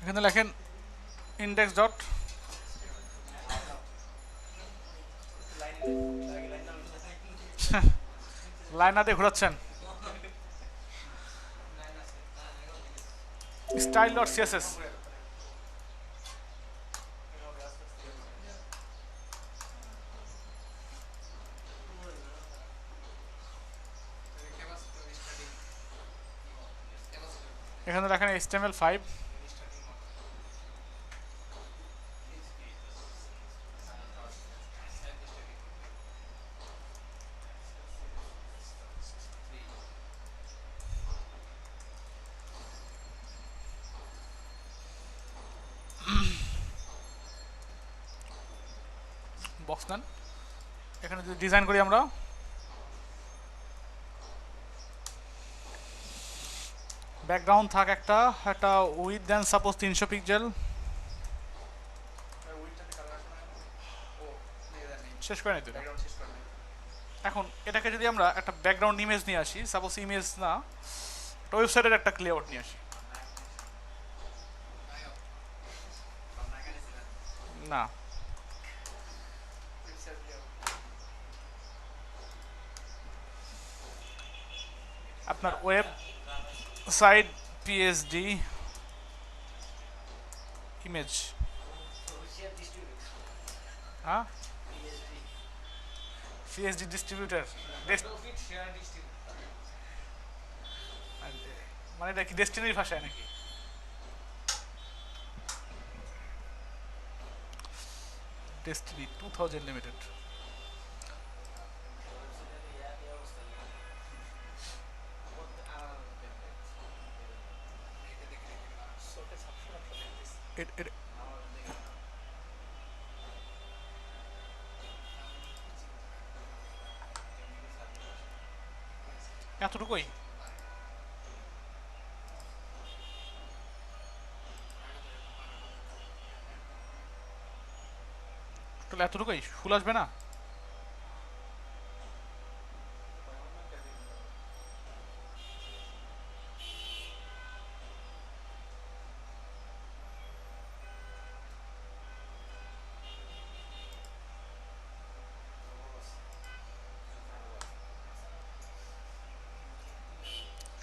এখানে লেখেন index dot liner দিয়ে ঘোরাচ্ছেন স্টাইল ডট সিএসএস। এখানে লেখেন HTML5 বক্স নেন। এখানে যদি ডিজাইন করি আমরা ব্যাকগ্রাউন্ড থাক একটা একটা উইথ দেন সাপোজ 300 পিক্সেল শেষ করে নিতে। এখন এটাকে যদি আমরা একটা ব্যাকগ্রাউন্ড ইমেজ নিয়ে আসি, সাপোজ ইমেজ না ওয়েবসাইটের একটা লেআউট নিয়ে আসি, না আপনার ওয়েব সাইট পিএসডি ইমেজ, হ্যাঁ পিএসডি ডিস্ট্রিবিউটার মানে এটা কি ডেস্টিনির ভাষায় নাকি? Destiny 2000 limited. এতটুকুই তাহলে এতটুকুই ফুল আসবে না?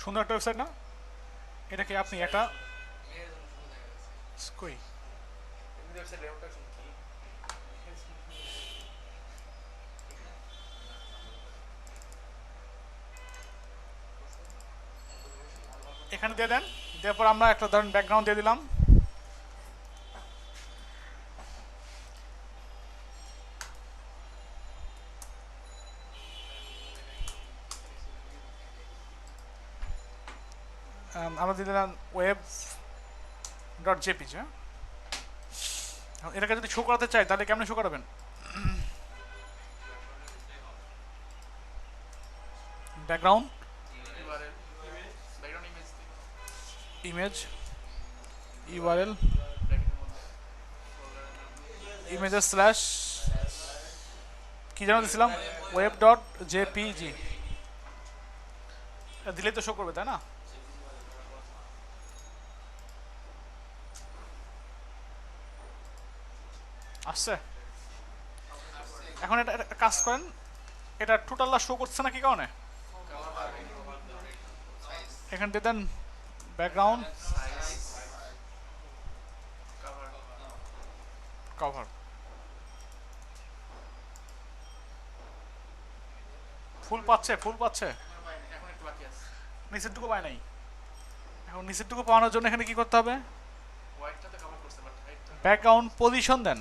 সুন্দর একটা ওয়েবসাইট না? এটাকে আপনি একটা কই এখানে দিয়ে দেন, দেওয়ার পর আমরা একটা ধরেন ব্যাকগ্রাউন্ড দিয়ে দিলাম। আমরা দিয়ে দিলাম ওয়েব ডট জেপিজি। হ্যাঁ, এটাকে যদি শো করাতে চাই তাহলে কেমন শো করাবেন? ব্যাকগ্রাউন্ড ইমেজ ইউআরএল ইমেজের স্ল্যাশ কি যেন দিয়েছিলাম ওয়েব ডট জেপিজি, দিলেই তো শো করবে তাই না? আসছে। এখন এটা কাজ করেন, এটা টোটালটা শো করছে না কি কারণে? এখান দিয়ে দেন ব্যাকগ্রাউন্ড কভার, ফুল পাচ্ছে ফুল পাচ্ছে, নিচেরটুকু পায় নাই। এখন নিচেরটুকু পাওয়ানোর জন্য এখানে কি করতে হবে? ব্যাকগ্রাউন্ড পজিশন দেন।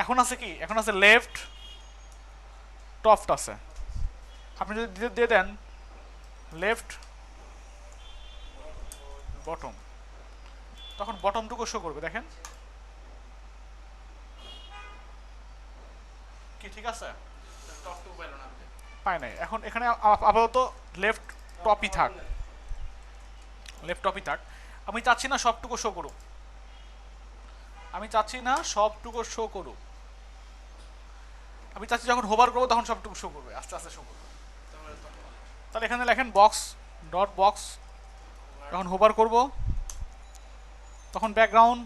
এখন আছে কি? এখন আছে লেফট টপট আছে। আপনি যদি দিয়ে দেন লেফট বটম, তখন বটমটুকু শো করবে। দেখেন কি ঠিক আছে? পায় নাই। এখন এখানে আপাতত লেফট টপই থাক, লেফট টপই থাক। আমি চাচ্ছি না সবটুকু শো করুক, আমি চাচ্ছি না সবটুকু শো করুক, আমি চাচ্ছি যখন হোভার করবো তখন সবটুকু শো করবে, আস্তে আস্তে শো করবে। তাহলে এখানে লেখেন বক্স ডট বক্স, যখন হোভার করব তখন ব্যাকগ্রাউন্ড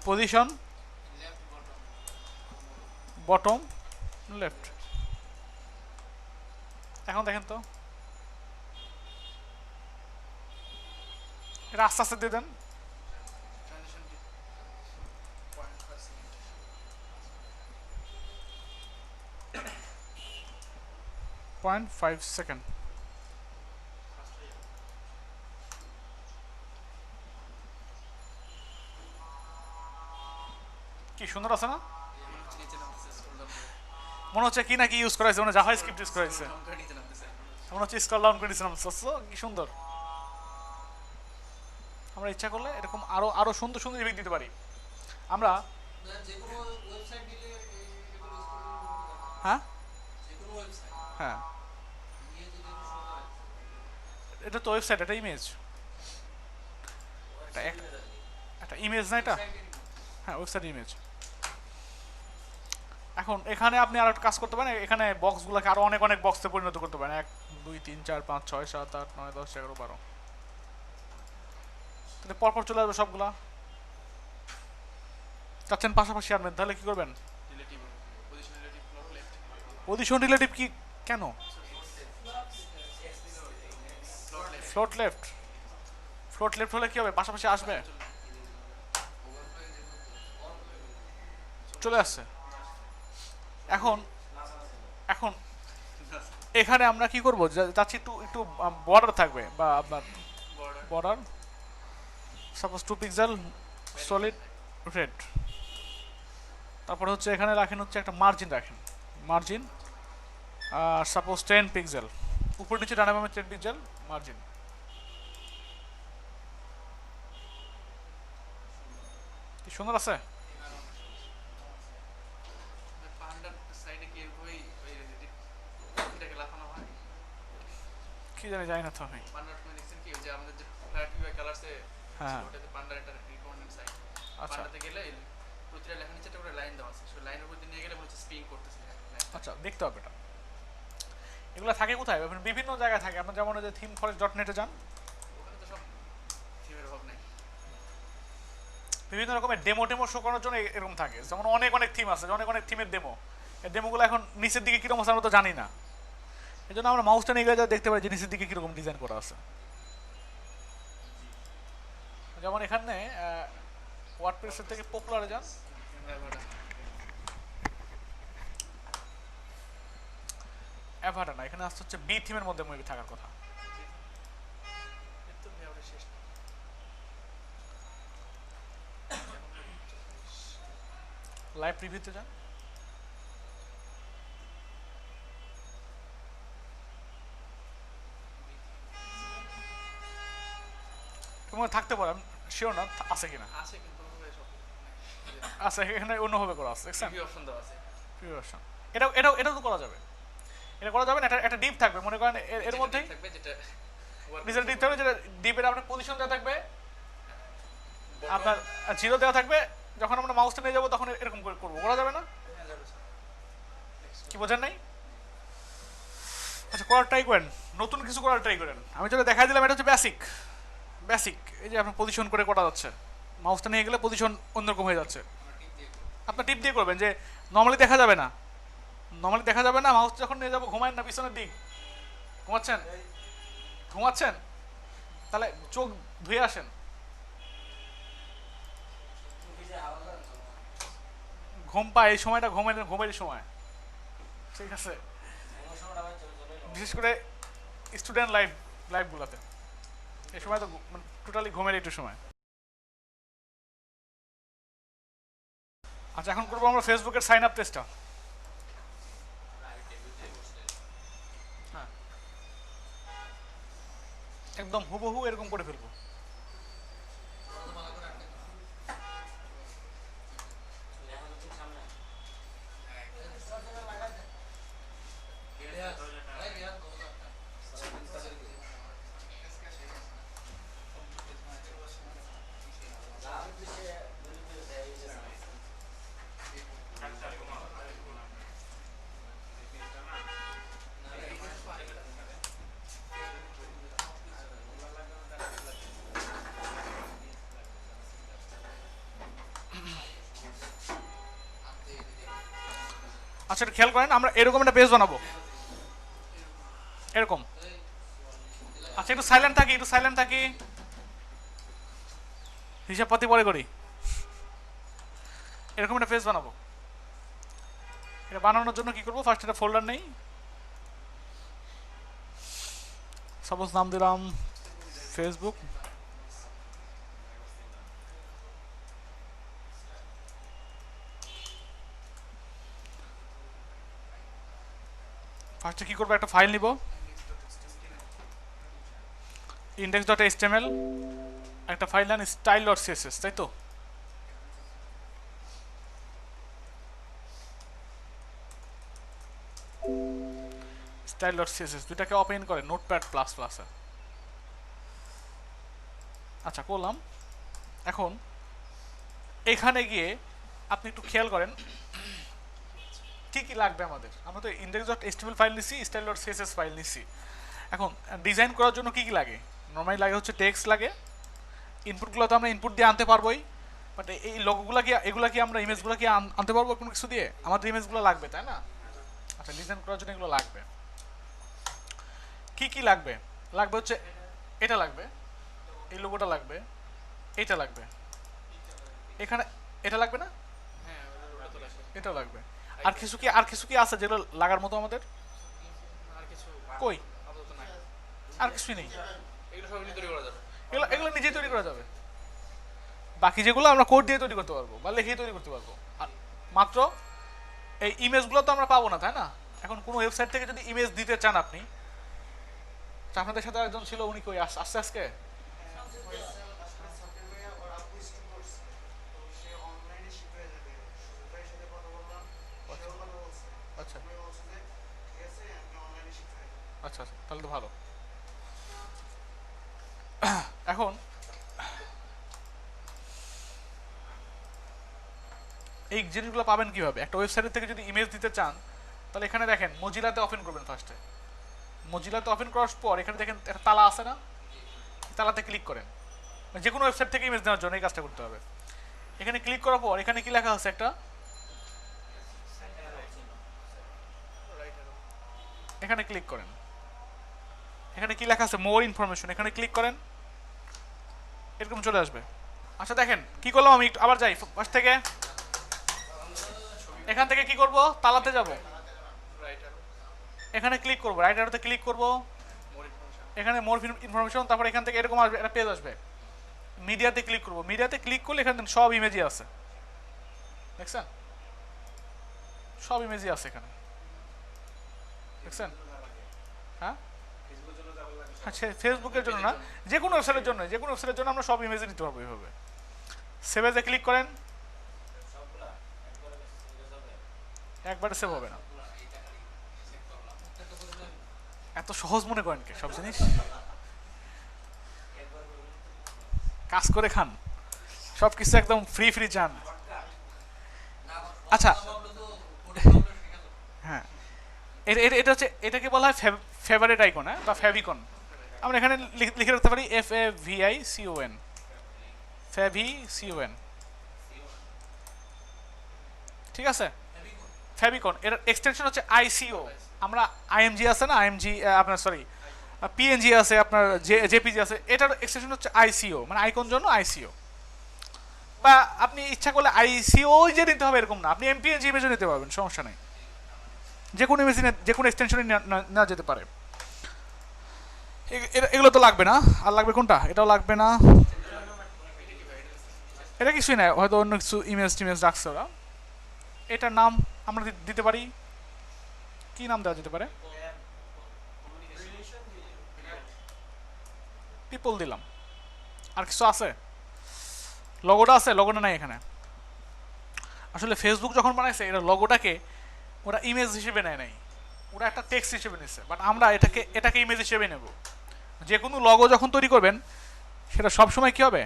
পজিশন বটম লেফট। এখন দেখেন তো, এটা আস্তে আস্তে দিয়ে দেন। 0.5 সেকেন্ড। কি সুন্দর আছে না? মনে হচ্ছে কি না কি ইউজ করাইছে, মানে জাভা স্ক্রিপ্ট ইউজ করাইছে, মনে হচ্ছে স্ক্রল ডাউন করে দিয়েছিলাম। কি সুন্দর। আমরা ইচ্ছা করলে এরকম আরো আরো সুন্দর সুন্দর ইফেক্ট দিতে পারি আমরা। হ্যাঁ হ্যাঁ, এটা তো ওয়েবসাইট, এটা ইমেজ, একটা ইমেজ না এটা? হ্যাঁ, ওয়েবসাইট ইমেজ। এখন এখানে আপনি আরো একটা কাজ করতে পারেন, এখানে বক্সগুলোকে আরো অনেক অনেক বক্সে পরিণত করতে পারেন। 1 2 3 4 5 6 7 8 9 10 11 12, তাহলে পরপর চলে আসবে সবগুলা। চাচ্ছেন পাশাপাশি আনবেন, তাহলে কি করবেন? পজিশন রিলেটিভ কি কেন? ফ্লোট লেফট, ফ্লোট লেফট হলে কি হবে? পাশাপাশি আসবে, চলে আসছে। এখন এখন এখানে আমরা কি করব, যাচ্ছি একটু একটু বর্ডার থাকবে, বা আপনার border suppose 2 pixel solid red. তারপরে হচ্ছে এখানে রাখেন হচ্ছে একটা মার্জিন রাখেন, মার্জিন সাপোজ 10 পিক্সেল, উপর নিচে ডানে বামে 10 পিক্সেল মার্জিন। কি সুন্দর আছে। কি জানি, জানি না তো আমি। হ্যাঁ আচ্ছা আচ্ছা, দেখতে হবে এটা। এগুলো থাকে কোথায়? বিভিন্ন জায়গায় থাকে। আপনার যেমন যে থিম ফরেস্ট ডট নেটে যান, বিভিন্ন রকমের ডেমো টেমো শো করার জন্য এরকম থাকে। যেমন অনেক অনেক থিম আছে, অনেক অনেক থিমের ডেমো। এই ডেমোগুলো এখন নিচের দিকে কীরকম আছে আমরা তো জানি না, এই জন্য আমরা মাউসটা নিয়ে গেলে দেখতে পাই যে নিচের দিকে কীরকম ডিজাইন করা আছে। যেমন এখানে ওয়ার্ডপ্রেসের থেকে পপুলারে যান, অ্যাভাটা না, এখানে আসছে হচ্ছে বি থিমের মধ্যে মুভি থাকার কথা। লাইভ প্রিভিউতে যান, তোমার থাকতে পারে, আমি শিওর না আছে কিনা। আচ্ছা, এখানে অন্যভাবে করা আছে, দেখছেন? প্রিভিউ অপশন, এটাও এটাও এটাও তো করা যাবে। এটা করা যাবে না, একটা ডিপ থাকবে, মনে করেন এর মধ্যেই নিচের ডিপ থাকবে, যেটা ডিপের আপনার পজিশন দেওয়া থাকবে, আপনার জিরো দেওয়া থাকবে। যখন আমরা মাউসটা নিয়ে যাবো তখন এরকম করে করবো, করা যাবে না? কি বোঝেন নাই? আচ্ছা, করার ট্রাই করেন, নতুন কিছু করার ট্রাই করেন। আমি যেটা দেখাই দিলাম এটা হচ্ছে বেসিক, বেসিক। এই যে আপনার পজিশন করে করা যাচ্ছে, মাউসটা নিয়ে গেলে পজিশন অন্যরকম হয়ে যাচ্ছে। আপনার টিপ দিয়ে করবেন, যে নর্মালি দেখা যাবে না, নর্মালি দেখা যাবে না। মাউস যখন নিয়ে যাবো, ঘুমায় না পিছনের দিক, ঘুমাচ্ছেন ঘুমাচ্ছেন, তাহলে চোখ ধুয়ে আসেন। ঘুম পায় এই সময়টা, ঘুমের সময়, ঠিক আছে? বিশেষ করে স্টুডেন্ট লাইফগুলোতে এই সময় তো টোটালি ঘুমের একটু সময়। আচ্ছা, এখন করবো আমরা ফেসবুকের সাইন আপ টেস্টটা। হ্যাঁ, একদম হুবহু এরকম করে ফেলবো। আচ্ছা এটা খেয়াল করেন, আমরা এরকম একটা পেজ বানাবো, এরকম। আচ্ছা একটু সাইলেন্ট থাকি, একটু সাইলেন্ট থাকি, হিসাবপাতি পরে করি। এরকম একটা পেজ বানাবো। এটা বানানোর জন্য কি করবো, ফার্স্ট একটা ফোল্ডার নেই, সাপোজ নাম দিলাম ফেসবুক। ফার্স্টে কি করবো, একটা ফাইল নিব, index.html, একটা ফাইল নেন style.css, তাই তো? style.css দুটাকে ওপেন করে নোটপ্যাড প্লাস প্লাসে। আচ্ছা করলাম। এখন এখানে গিয়ে আপনি একটু খেয়াল করেন কি কি লাগবে আমাদের। আমরা তো index.html ফাইল নিছি, style.css ফাইল নিছি। এখন ডিজাইন করার জন্য কি কি লাগে? নর্মালি লাগে হচ্ছে টেক্সট লাগে, ইনপুটগুলো তো আমরা ইনপুট দিয়ে আনতে পারবোই, বাট এই লোগোগুলো কি, এগুলো কি আমরা ইমেজগুলো কি আনতে পারবো কোনো কিছু দিয়ে? আমাদের ইমেজগুলো লাগবে তাই না? আচ্ছা ডিজাইন করার জন্য এগুলো লাগবে। কি কি লাগবে? লাগবে হচ্ছে এটা লাগবে, এই লোগোটা লাগবে, এটা লাগবে, এখানে এটা লাগবে না, এটা লাগবে। আর কিছু কি আছে যেগুলো লাগার মতো আমাদের? কই আর কিছুই নেই, এগুলো এগুলো নিজেই তৈরি করা যাবে। বাকি যেগুলো আমরা কোড দিয়ে তৈরি করতে পারবো বা লিখে তৈরি করতে পারবো। আর মাত্র এই ইমেজগুলো তো আমরা পাবো না তাই না? এখন কোনো ওয়েবসাইট থেকে যদি ইমেজ দিতে চান আপনি, আপনাদের সাথে একজন ছিল, উনি কই আসছে আজকে? আচ্ছা আচ্ছা তাহলে তো ভালো। এখন এই জিনিসগুলো পাবেন কিভাবে? একটা ওয়েবসাইট থেকে যদি ইমেজ দিতে চান তাহলে এখানে দেখেন মজিলাতে ওপেন করবেন। ফার্স্টে মজিলাতে ওপেন করার পর এখানে দেখেন একটা তালা আছে না, তালাতে ক্লিক করেন। যে কোনো ওয়েবসাইট থেকে ইমেজ নেওয়ার জন্য এই কাজটা করতে হবে। এখানে ক্লিক করার পর এখানে কি লেখা আছে, একটা এখানে ক্লিক করেন, এখানে কি লেখা আছে মোর ইনফরমেশন, এখানে ক্লিক করেন, এরকম চলে আসবে। আচ্ছা দেখেন কি করলাম, আমি আবার যাই ফার্স্ট থেকে, এখান থেকে কি করব, তালাতে যাব, এখানে ক্লিক করব, রাইট অ্যারোতে ক্লিক করব, এখানে মোর ইনফরমেশন, তারপর এখান থেকে এরকম আসবে একটা পেজ আসবে, মিডিয়াতে ক্লিক করব, মিডিয়াতে ক্লিক করলে এখানে সব ইমেজই আছে, দেখছেন সব ইমেজই আছে এখানে, দেখছেন? হ্যাঁ আচ্ছা ফেসবুকের জন্য না, যে কোনো ওয়েবসাইটের জন্য, যে কোনো ওয়েবসাইটের জন্য আমরা সব ইমেজ নিতে পারবো এইভাবে। সেভ এজে ক্লিক করেন, একবারে সেভ হবে না। এত সহজ মনে করেন কে সব জিনিস? কাজ করে খান, সব কিছু একদম ফ্রি ফ্রি চান। আচ্ছা হ্যাঁ, এটা হচ্ছে, এটাকে বলা হয় ফেভারিট আইকন, হ্যাঁ বা ফেভিকন। আমরা এখানে লিখে রাখতে পারি FAVICON, FAVICON, ঠিক আছে? ফেভিকন এর এক্সটেনশন হচ্ছে ICO। আমরা IMG আছে না, IMG আপনার সরি PNG আছে, আপনার JPG আছে, এটার এক্সটেনশন হচ্ছে ICO, মানে আইকন জন্য ICO। বা আপনি ইচ্ছা করলে ICO যে নিতে হবে এরকম না, আপনি MPNG ইমেজও নিতে পারবেন, সমস্যা নেই। যে কোনো ইমেজে যে কোনো এক্সটেনশনে নেওয়া যেতে পারে। এগুলো তো লাগবে না, আর লাগবে কোনটা, এটাও লাগবে না, এটা কিছুই নাই, হয়তো অন্য কিছু ইমেজ টিমেজ রাখছে ওরা। এটার নাম আমরা দিতে পারি, কি নাম দেওয়া যেতে পারে, পিপল দিলাম। আর কিছু আছে, লগোটা আছে, লগোটা নাই এখানে। আসলে ফেসবুক যখন বানাইছে এটা লগোটাকে ওরা ইমেজ হিসেবে নেয় নাই, ওরা একটা টেক্সট হিসেবে নিচ্ছে, বাট আমরা এটাকে ইমেজ হিসেবে নেব। যে কোনো লগো যখন তৈরি করবেন সেটা সবসময় কি হবে,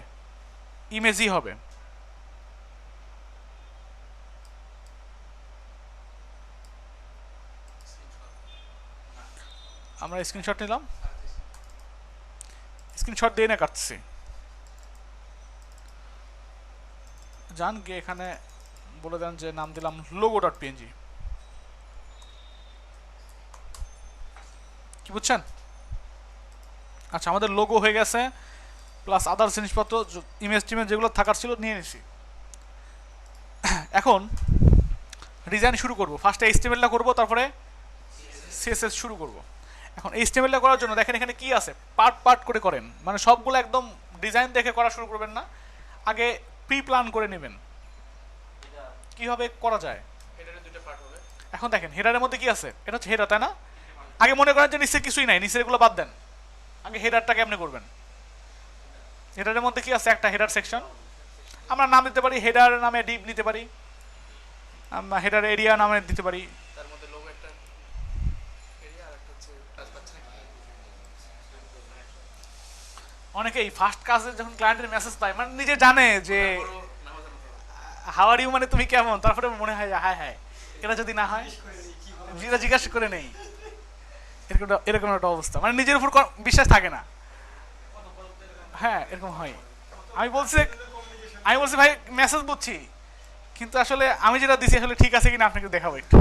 ইমেজই হবে। আমরা স্ক্রিনশট নিলাম, স্ক্রিনশট দিয়ে না কাটছি, যান গিয়ে এখানে বলে দেন যে নাম দিলাম logo.png, কি বুঝছেন? আচ্ছা, আমাদের লোগো হয়ে গেছে, প্লাস আদার জিনিসপত্র ইমেজ টিমেজ যেগুলো থাকার ছিল নিয়ে নিছি। এখন ডিজাইন শুরু করব। ফার্স্টে এইচটিএমএলটা করব, তারপরে সিএসএস শুরু করব। এখন এইচটিএমএলটা করার জন্য দেখেন এখানে কি আছে, পার্ট পার্ট করে করেন, মানে সবগুলো একদম ডিজাইন দেখে করা শুরু করবেন না, আগে প্রি প্ল্যান করে নেবেন কিভাবে করা যায়। এখন দেখেন হেডারের মধ্যে কি আছে, এটা হচ্ছে হেডার, তাই না? আগে মনে করেন যে নিচে কিছুই নাই, নিচের এগুলো বাদ দেন, আগে হেডারটা কেমনে করবেন। হেডারের মধ্যে কি আছে, একটা হেডার সেকশন, আমরা নাম দিতে পারি হেডার নামে ডিপ নিতে পারি, আমরা হেডার এরিয়া নামে দিতে পারি। তার মধ্যে লোগো একটা এরিয়া আর একটা হচ্ছে অনেকেই ফার্স্ট কাজে যখন ক্লায়েন্টের মেসেজ পায়, মানে নিজে জানে যে হাউ আর ইউ মানে তুমি কেমন, তারপরে মনে হয় হায় হায় এটা যদি না হয়, যেটা জিজ্ঞাসা করে নেই, এরকম একটা অবস্থা, মানে নিজের উপর বিশ্বাস থাকে না। হ্যাঁ, এরকম হয়। আমি বলছি ভাই মেসেজ বুঝছি, কিন্তু আসলে আমি যেটা দিছি আসলে ঠিক আছে কিনা আপনাকে দেখাবো একটু।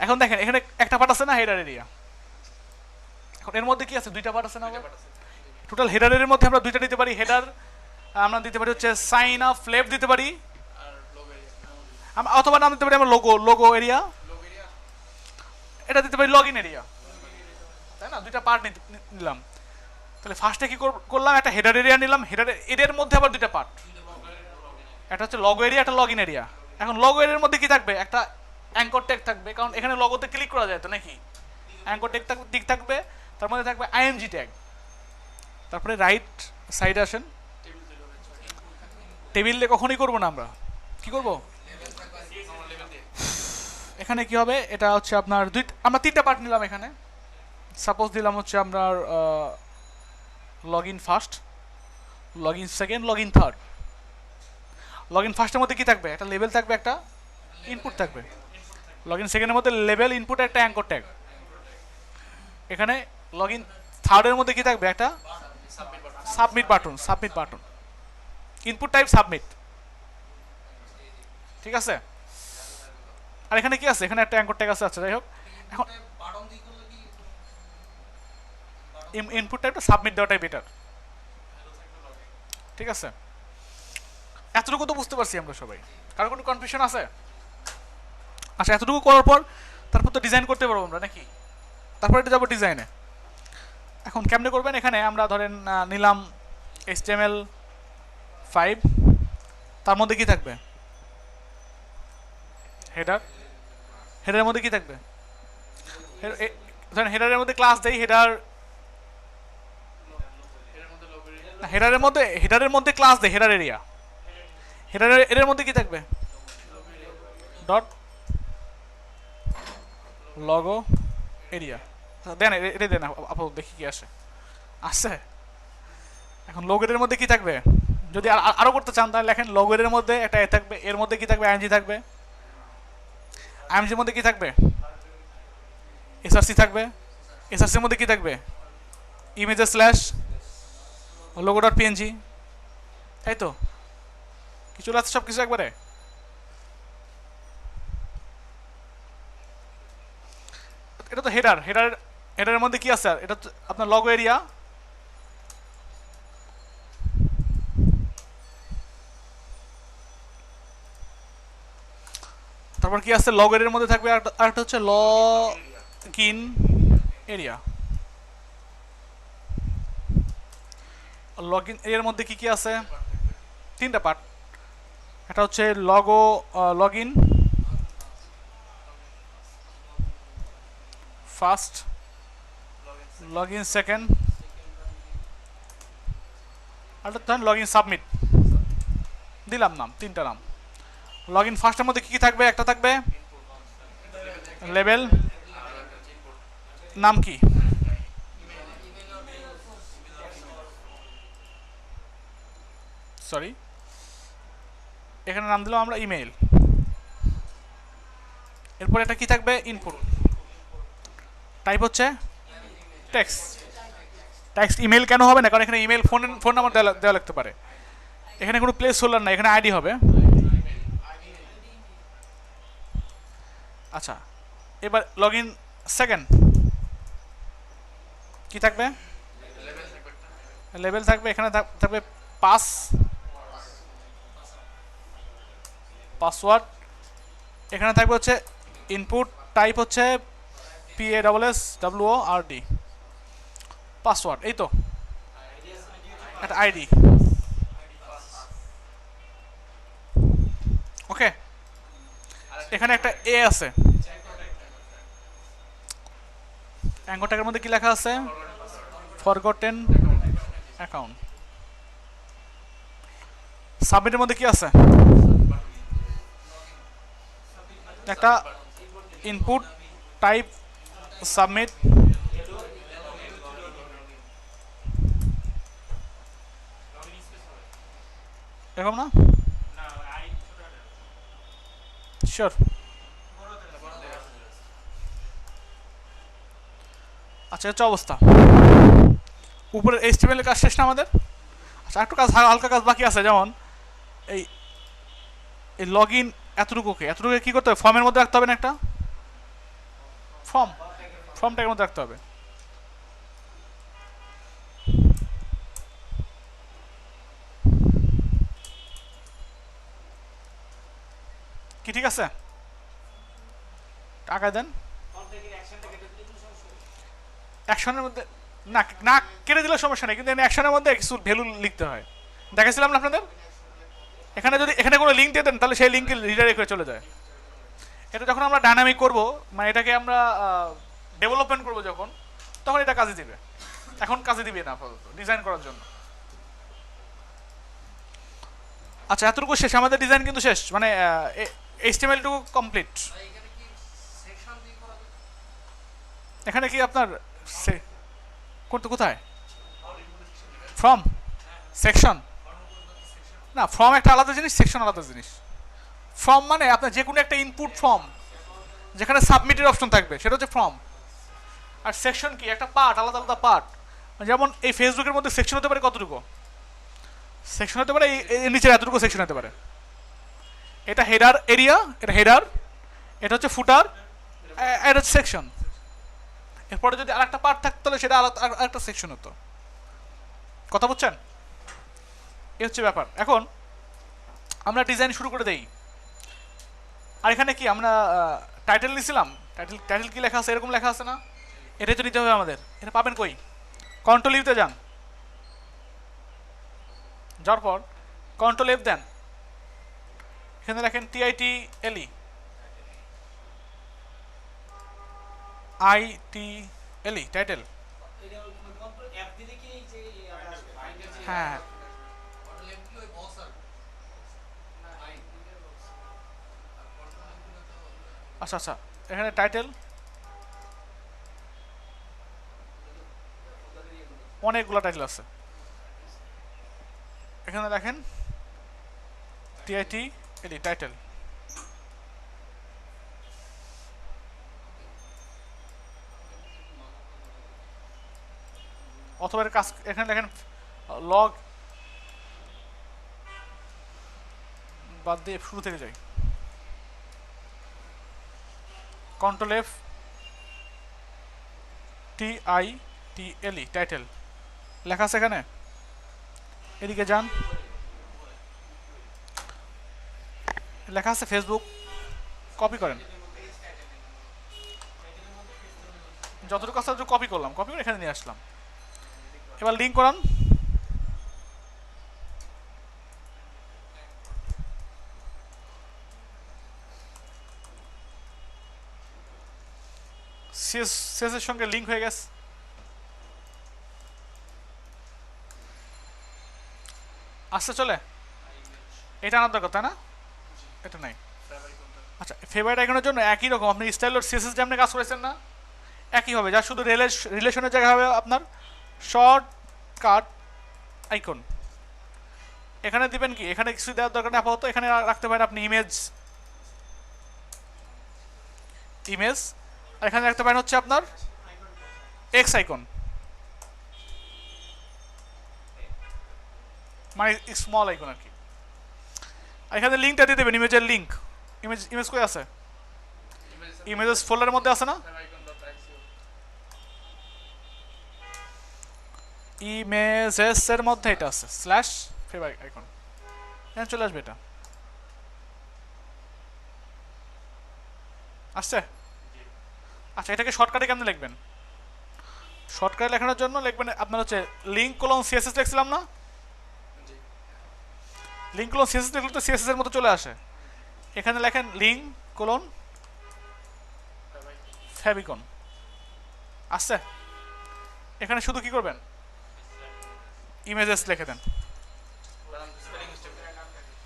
এখন দেখেন এখানে একটা পার্ট আছে না, হেডার এরিয়া। এখন এর মধ্যে কি আছে, দুইটা পার্ট আছে না, টোটাল হেডারের মধ্যে আমরা দুইটা দিতে পারি। হেডার আমরা দিতে পারি হচ্ছে সাইন অফ লেফট দিতে পারি, অথবা নাম দিতে পারি আমরা লোগো এরিয়া, এটা দিতে পারি লগ ইন এরিয়া, তাই না? দুইটা পার্ট নিলাম। তাহলে ফার্স্টে কি করলাম, একটা হেডার এরিয়া নিলাম, হেডার এরিয়ার মধ্যে আবার দুইটা পার্ট, একটা হচ্ছে লগো এরিয়া, একটা লগ ইন এরিয়া। এখন লগো এরিয়ার মধ্যে কি থাকবে, একটা অ্যাঙ্কর ট্যাগ থাকবে, কারণ এখানে লগোতে ক্লিক করা যায় তো নাকি, অ্যাঙ্কর ট্যাগ দিক থাকবে, তার মধ্যে থাকবে আইএনজি ট্যাগ। তারপরে রাইট সাইডে আসেন, টেবিল দিয়ে কখনোই করবো না, আমরা কি করব, এখানে কি হবে, এটা হচ্ছে আপনার আমরা তিনটা পার্ট নিলাম এখানে। সাপোজ দিলাম হচ্ছে আপনার log in first, log in second, log in third. Log in ফার্স্টের মধ্যে কি থাকবে, একটা লেভেল থাকবে, একটা ইনপুট থাকবে। লগ ইন সেকেন্ডের মধ্যে লেভেল, ইনপুট, একটা অ্যাঙ্কর ট্যাগ। এখানে লগ ইন থার্ডের মধ্যে কি থাকবে, একটা submit button, input type submit, ঠিক আছে? আর এখানে কি আছে, এখানে একটা অ্যাঙ্কর ট্যাগ আছে। আচ্ছা, যাই হোক, এখন ইনপুট টাইপটা সাবমিট দেওয়াটাই বেটার, ঠিক আছে? এতটুকু তো বুঝতে পারছি আমরা সবাই, কারো কোনো কনফিউশন আছে? আচ্ছা, এতটুকু করার পর তারপর তো ডিজাইন করতে পারবো আমরা নাকি, তারপর এটা যাবো ডিজাইনে। এখন কেমনে করবেন, এখানে আমরা ধরেন নিলাম HTML5, তার মধ্যে কি থাকবে, হেডারের মধ্যে কি থাকবে, ধরেন হেডারের মধ্যে ক্লাস দেই, হেডারের মধ্যে ক্লাস দেই, হেডার এরিয়া, এর মধ্যে কি থাকবে, ডট লগো এরিয়া দেন, এটা দেন আপাতত, দেখি কি আসে। এখন লোগোর মধ্যে কি থাকবে, যদি আরো করতে চান তাহলে লেখেন লোগোর মধ্যে একটা এ থাকবে, এর মধ্যে কি থাকবে, আইএনজি থাকবে, আইএনজির মধ্যে কি থাকবে, এসআরসি থাকবে, এসআরসির মধ্যে কি থাকবে, ইমেজের স্ল্যাশ লোগো ডট পিএনজি, তাই তো? কিছু আছে সব কিছু একবারে। এটা তো হেডারের মধ্যে কি আছে, এটা আপনার লগো এরিয়া, তারপর কি আছে, লগ এরিয়ার মধ্যে থাকবে আরেকটা হচ্ছে log in area. Log in এরিয়ার মধ্যে কি কি আছে, তিনটা পার্ট, এটা হচ্ছে log in first, log in second, আর ধরেন লগ ইন সাবমিট দিলাম নাম, তিনটা নাম। লগ ইন ফার্স্টের মধ্যে কি কি থাকবে, একটা থাকবে লেভেল, নাম কি, সরি এখানে নাম দিলাম আমরা ইমেইল। এরপর এটা কি থাকবে, ইনপুট, টাইপ হচ্ছে টেক্সট। ইমেল কেন হবে না, কারণ এখানে ইমেল ফোন নাম্বার দেওয়া লাগতে পারে, এখানে কোনো প্লেস হোল্ডার না, এখানে আইডি হবে। আচ্ছা, এবার লগ ইন সেকেন্ড, কি থাকবে? লেভেল থাকবে, এখানে থাকবে পাসওয়ার্ড, এখানে থাকবে হচ্ছে ইনপুট টাইপ হচ্ছে PASSWORD পাসওয়ার্ড, এই তো একটা আইডি। ওকে, এখানে একটা এ আছে, অ্যাঙ্কর ট্যাগের মধ্যে কি লেখা আছে? Forgotten account. সাবমিটের মধ্যে কি আছে? একটা ইনপুট টাইপ সাবমিট, এরকম না? শিওর? আচ্ছা, হচ্ছে অবস্থা। উপরের HTML এর কাজ শেষ না আমাদের? আচ্ছা, একটু কাজ, হালকা কাজ বাকি আছে, যেমন এই এই লগ ইন এতটুকুকে কি করতে হবে? ফর্মের মধ্যে রাখতে হবে না? একটা ফর্ম ট্যাগের মধ্যে রাখতে হবে। কি ঠিক আছে? টাকা দেন। অ্যাকশনের মধ্যে না না কেটে দিলে সমস্যা নেই, কিন্তু অ্যাকশনের মধ্যে কিছু ভ্যালু লিখতে হয়। দেখাছিলাম না আপনাদের? এখানে যদি এখানে কোনো লিঙ্ক দিয়ে দেন, তাহলে সেই লিঙ্কে রিডাইরেক্ট হয়ে চলে যায়। এটা যখন আমরা ডাইনামিক করব, মানে এটাকে আমরা ডেভেলপমেন্ট করব যখন, তখন এটা কাজে দিবে। এখন কাজে দিবে না আপাতত, ডিজাইন করার জন্য। আচ্ছা, এতটুকু শেষ, আমাদের ডিজাইন কিন্তু শেষ, মানে HTML টুকু কমপ্লিট। এখানে কি আপনার কোথায় ফর্ম সেকশন? না, ফর্ম একটা আলাদা জিনিস, সেকশন আলাদা জিনিস। ফর্ম মানে আপনার যে কোনো একটা ইনপুট ফর্ম যেখানে সাবমিটের অপশন থাকবে, সেটা হচ্ছে ফর্ম। আর সেকশন কি? একটা পার্ট, আলাদা আলাদা পার্ট। যেমন এই ফেসবুকের মধ্যে সেকশন হতে পারে কতটুকু? সেকশন হতে পারে এই নিচের এতটুকু সেকশন হতে পারে। এটা হেডার এরিয়া, এটা হেডার, এটা হচ্ছে ফুটার, এটা হচ্ছে সেকশন। এরপরে যদি আরেকটা পার্ট থাকতো, তাহলে সেটা আরেকটা সেকশন হতো। কথা বুঝছেন? এ হচ্ছে ব্যাপার। এখন আমরা ডিজাইন শুরু করে দেই। আর এখানে কি আমরা টাইটেল নিছিলাম? টাইটেল কি লেখা আছে? এরকম লেখা আছে না? এটাই তো নিতে হবে আমাদের। এটা পাবেন কই? কন্ট্রোল ইউতে যান, যাওয়ার পর কন্ট্রোল এফ দেন, এখানে লেখেন TITLE, টাইটেল। হ্যাঁ, আচ্ছা আচ্ছা, এখানে টাইটেল অনেকগুলো টাইটেল আছে। এখানে দেখেন TITLE টাইটেল। অথবা কাজ এখানে দেখেন লগ বাদ দিয়ে শুরু থেকে যাই, কন্ট্রোল F, TITLE টাইটেল লেখা আছে এখানে। এদিকে যান, লেখা আছে ফেসবুক, কপি করেন। যতটুকু আছে কপি করলাম, কপি করে এখানে নিয়ে আসলাম। এবার লিঙ্ক করান। সিএসের সঙ্গে লিঙ্ক হয়ে গেছে। আসতে চলে এটা আনার দরকার, তাই না? এটা নাই। আচ্ছা, ফেভারিট আইকনের জন্য একই রকম আপনি স্টাইল সিএসএস যেমন কাজ করেছেন না, একই হবে। যা শুধু রিলেশনের জায়গায় হবে আপনার শর্ট কাট আইকন। এখানে দিবেন কি? এখানে কিছু দেওয়ার দরকার নেই আপাতত। এখানে রাখতে পারেন আপনি ইমেজ, আর এখানে রাখতে পারেন হচ্ছে আপনার এক্স আইকন, মানে স্মল আইকন আর কি। আর এখানে লিঙ্কটা দিয়ে দেবেন, ইমেজের লিঙ্ক। ইমেজ কই আছে? ইমেজেস ফোল্ডারের মধ্যে আছে না? ইমেজেস এর মধ্যে এটা আছে স্ল্যাশ ফেভ আইকন, এখানে চলে আসবে এটা। আসছে? আচ্ছা, এটাকে শর্টকাটে কেমনে লিখবেন? শর্টকাটে লেখানোর জন্য লিখবেন আপনার হচ্ছে লিঙ্ক কোলন সিএসএস লিখছিলাম না, লিঙ্ক কোলন সিএসএস লিখলে তো সিএসএস এর মতো চলে আসে। এখানে লেখেন লিঙ্ক কোলন ফেভিকন। আসছে? এখানে শুধু কি করবেন, ইমেজেস লিখে দেন।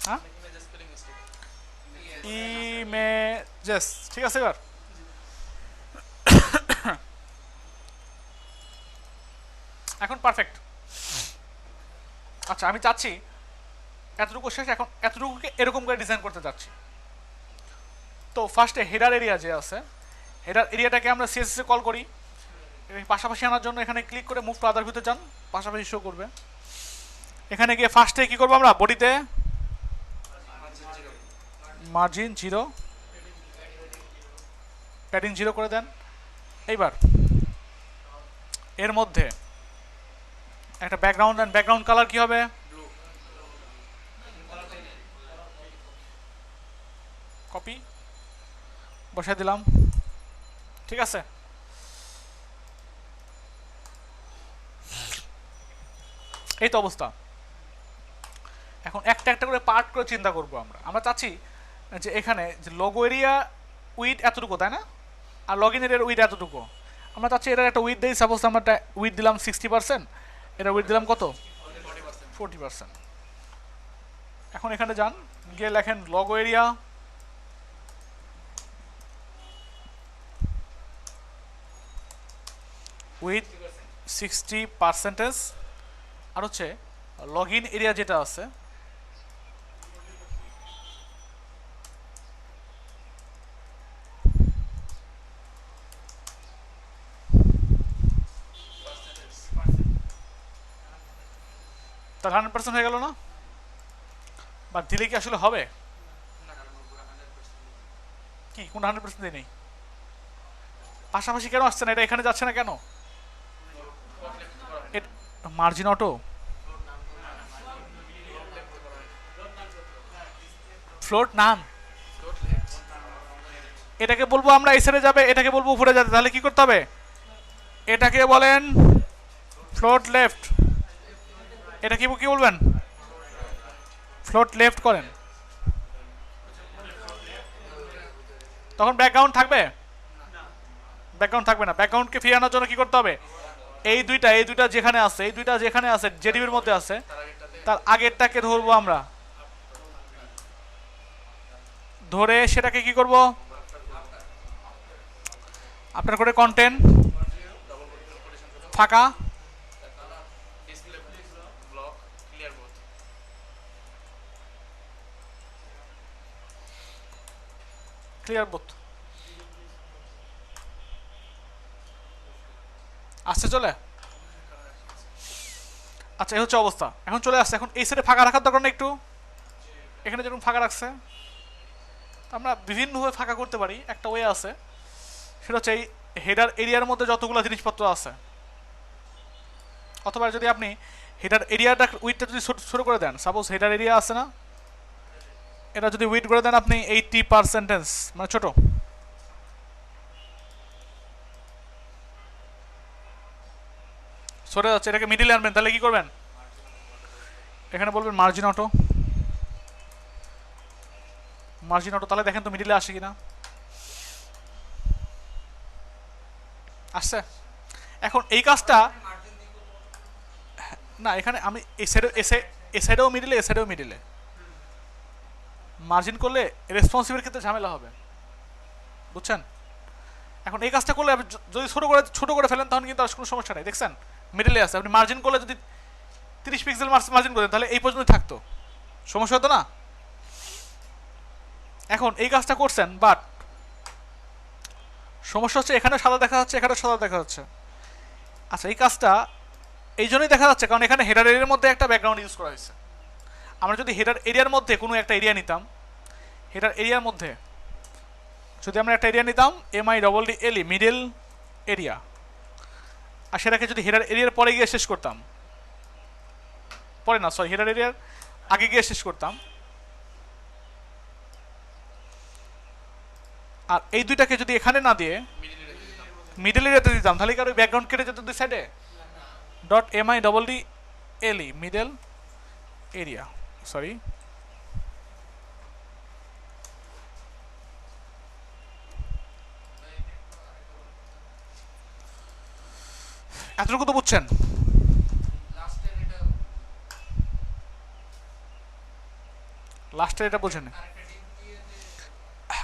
হ্যাঁ, ইমেজেস, ঠিক আছে। এবার এখন পারফেক্ট। আচ্ছা, আমি চাচ্ছি এতটুকু শেষ, এখন এতটুকুকে এরকম করে ডিজাইন করতে যাচ্ছি। তো ফার্স্টে হেডার এরিয়া যে আছে, হেডার এরিয়াটাকে আমরা সিএসএস এ কল করি। পাশাপাশি আনার জন্য এখানে ক্লিক করে মুভ টু আদার ভিউতে যান, পাশাপাশি শো করবে। এখানে গিয়ে ফার্স্টে কি করবো আমরা, বডিতে মার্জিন 0, প্যাডিং 0 করে দেন। এইবার এর মধ্যে একটা ব্যাকগ্রাউন্ড দেন, ব্যাকগ্রাউন্ড কালার কি হবে, কপি বসাই দিলাম, ঠিক আছে। এই তো অবস্থা। এখন একটা একটা করে পার্ট করে চিন্তা করবো আমরা। আমরা চাচ্ছি যে এখানে যে লোগো এরিয়া উইথ এতটুকু, তাই না, আর লগ ইন এরিয়ার উইথ এতটুকু। আমরা চাচ্ছি এটার একটা উইথ দিই, সাপোজ আমরা উইথ দিলাম 60%, এটা উইথ দিলাম কত, 40%। এখন এখানে যান, গিয়ে লেখেন লোগো এরিয়া উইথ 60%, আর হচ্ছে লগ ইন এরিয়া যেটা আছে তার 100% হয়ে গেল না? বা দিলে কি আসলে হবে কি, কোন 100% নেই? পাশাপাশি কেন আসছে না, এটা এখানে যাচ্ছে না কেন? মার্জিন অটো, ফ্লোট নাম, এটাকে বলবো আমরা এই সাইডে যাবে, এটাকে বলবো উপরে যাবে। তাহলে কি করতে হবে, এটাকে বলেন ফ্লোট লেফট, এটা কি কি বলবেন, ফ্লোট লেফট করেন। তখন ব্যাকগ্রাউন্ড থাকবে, ব্যাকগ্রাউন্ড থাকবে না। ব্যাকগ্রাউন্ডকে ফিরিয়ে আনার জন্য কি করতে হবে, এই দুইটা যেখানে আছে, এই দুইটা যেখানে আছে জেডিবির মধ্যে আছে, তার আগেরটাকে ধরবো আমরা, ধরে সেটাকে কি করব, আপনার করে কন্টেন্ট ফাঁকা, ক্লিয়ার বোথ আসছে, চলে। আচ্ছা, এই হচ্ছে অবস্থা, এখন চলে আসছে। এখন এই সাইডে ফাঁকা রাখার দরকার না একটু, এখানে যেরকম ফাঁকা রাখছে, আমরা বিভিন্নভাবে ফাঁকা করতে পারি। একটা ওয়ে আছে, সেটা হচ্ছে এই হেডার এরিয়ার মধ্যে যতগুলো জিনিসপত্র আছে, অথবা যদি আপনি হেডার এরিয়াটা উইথটা যদি ছোট করে দেন, সাপোজ হেডার এরিয়া আছে না, এটা যদি উইথ করে দেন আপনি 80%, মানে ছোট, সরে যাচ্ছে, এটাকে মিডিলে আনবেন। তাহলে কি করবেন, এখানে বলবেন মার্জিন অটো, মার্জিন অটো। তাহলে দেখেন তো মিডিলে আসে কিনা, আসছে। এখন এই কাজটা না, এখানে আমি এই সাইডেও মিডিলে, এ সাইডেও মিডিলে মার্জিন করলে রেসপন্সিভের ক্ষেত্রে ঝামেলা হবে, বুঝছেন। এখন এই কাজটা করলে যদি ছোট করে ফেলেন তখন কিন্তু আর কোনো সমস্যা নেই। দেখছেন মিডিলে আছে, আপনি মার্জিন করলে যদি 30 পিক্সেল মার্জিন করেন তাহলে এই পর্যন্ত থাকতো, সমস্যা হতো না। এখন এই কাজটা করছেন, বাট সমস্যা হচ্ছে এখানে সাদা দেখা যাচ্ছে, এখানে সাদা দেখা যাচ্ছে। আচ্ছা, এই কাজটা এই জন্যই দেখা যাচ্ছে কারণ এখানে হেডার এরিয়ার মধ্যে একটা ব্যাকগ্রাউন্ড ইউজ করা হয়েছে। আমরা যদি হেডার এরিয়ার মধ্যে কোনো একটা এরিয়া নিতাম, হেডার এরিয়ার মধ্যে যদি আমরা একটা এরিয়া নিতাম MIDDLE মিডল এরিয়া, আর সেটাকে যদি হেডার এরিয়ার পরে গিয়ে শেষ করতাম, পরে না, সরি, হেডার এরিয়ার আগে গিয়ে শেষ করতাম। আর এই দুইটাকে যদি এখানে না দিয়ে মিডল এরিয়াতে দিতাম তাহলে কি আর ওই ব্যাকগ্রাউন্ড কেটে যেত দুই সাইডে? Dot MIDDLE middle area, sorry, এতটুকু তো বুঝছেন? লাস্টের এটা বুঝেন?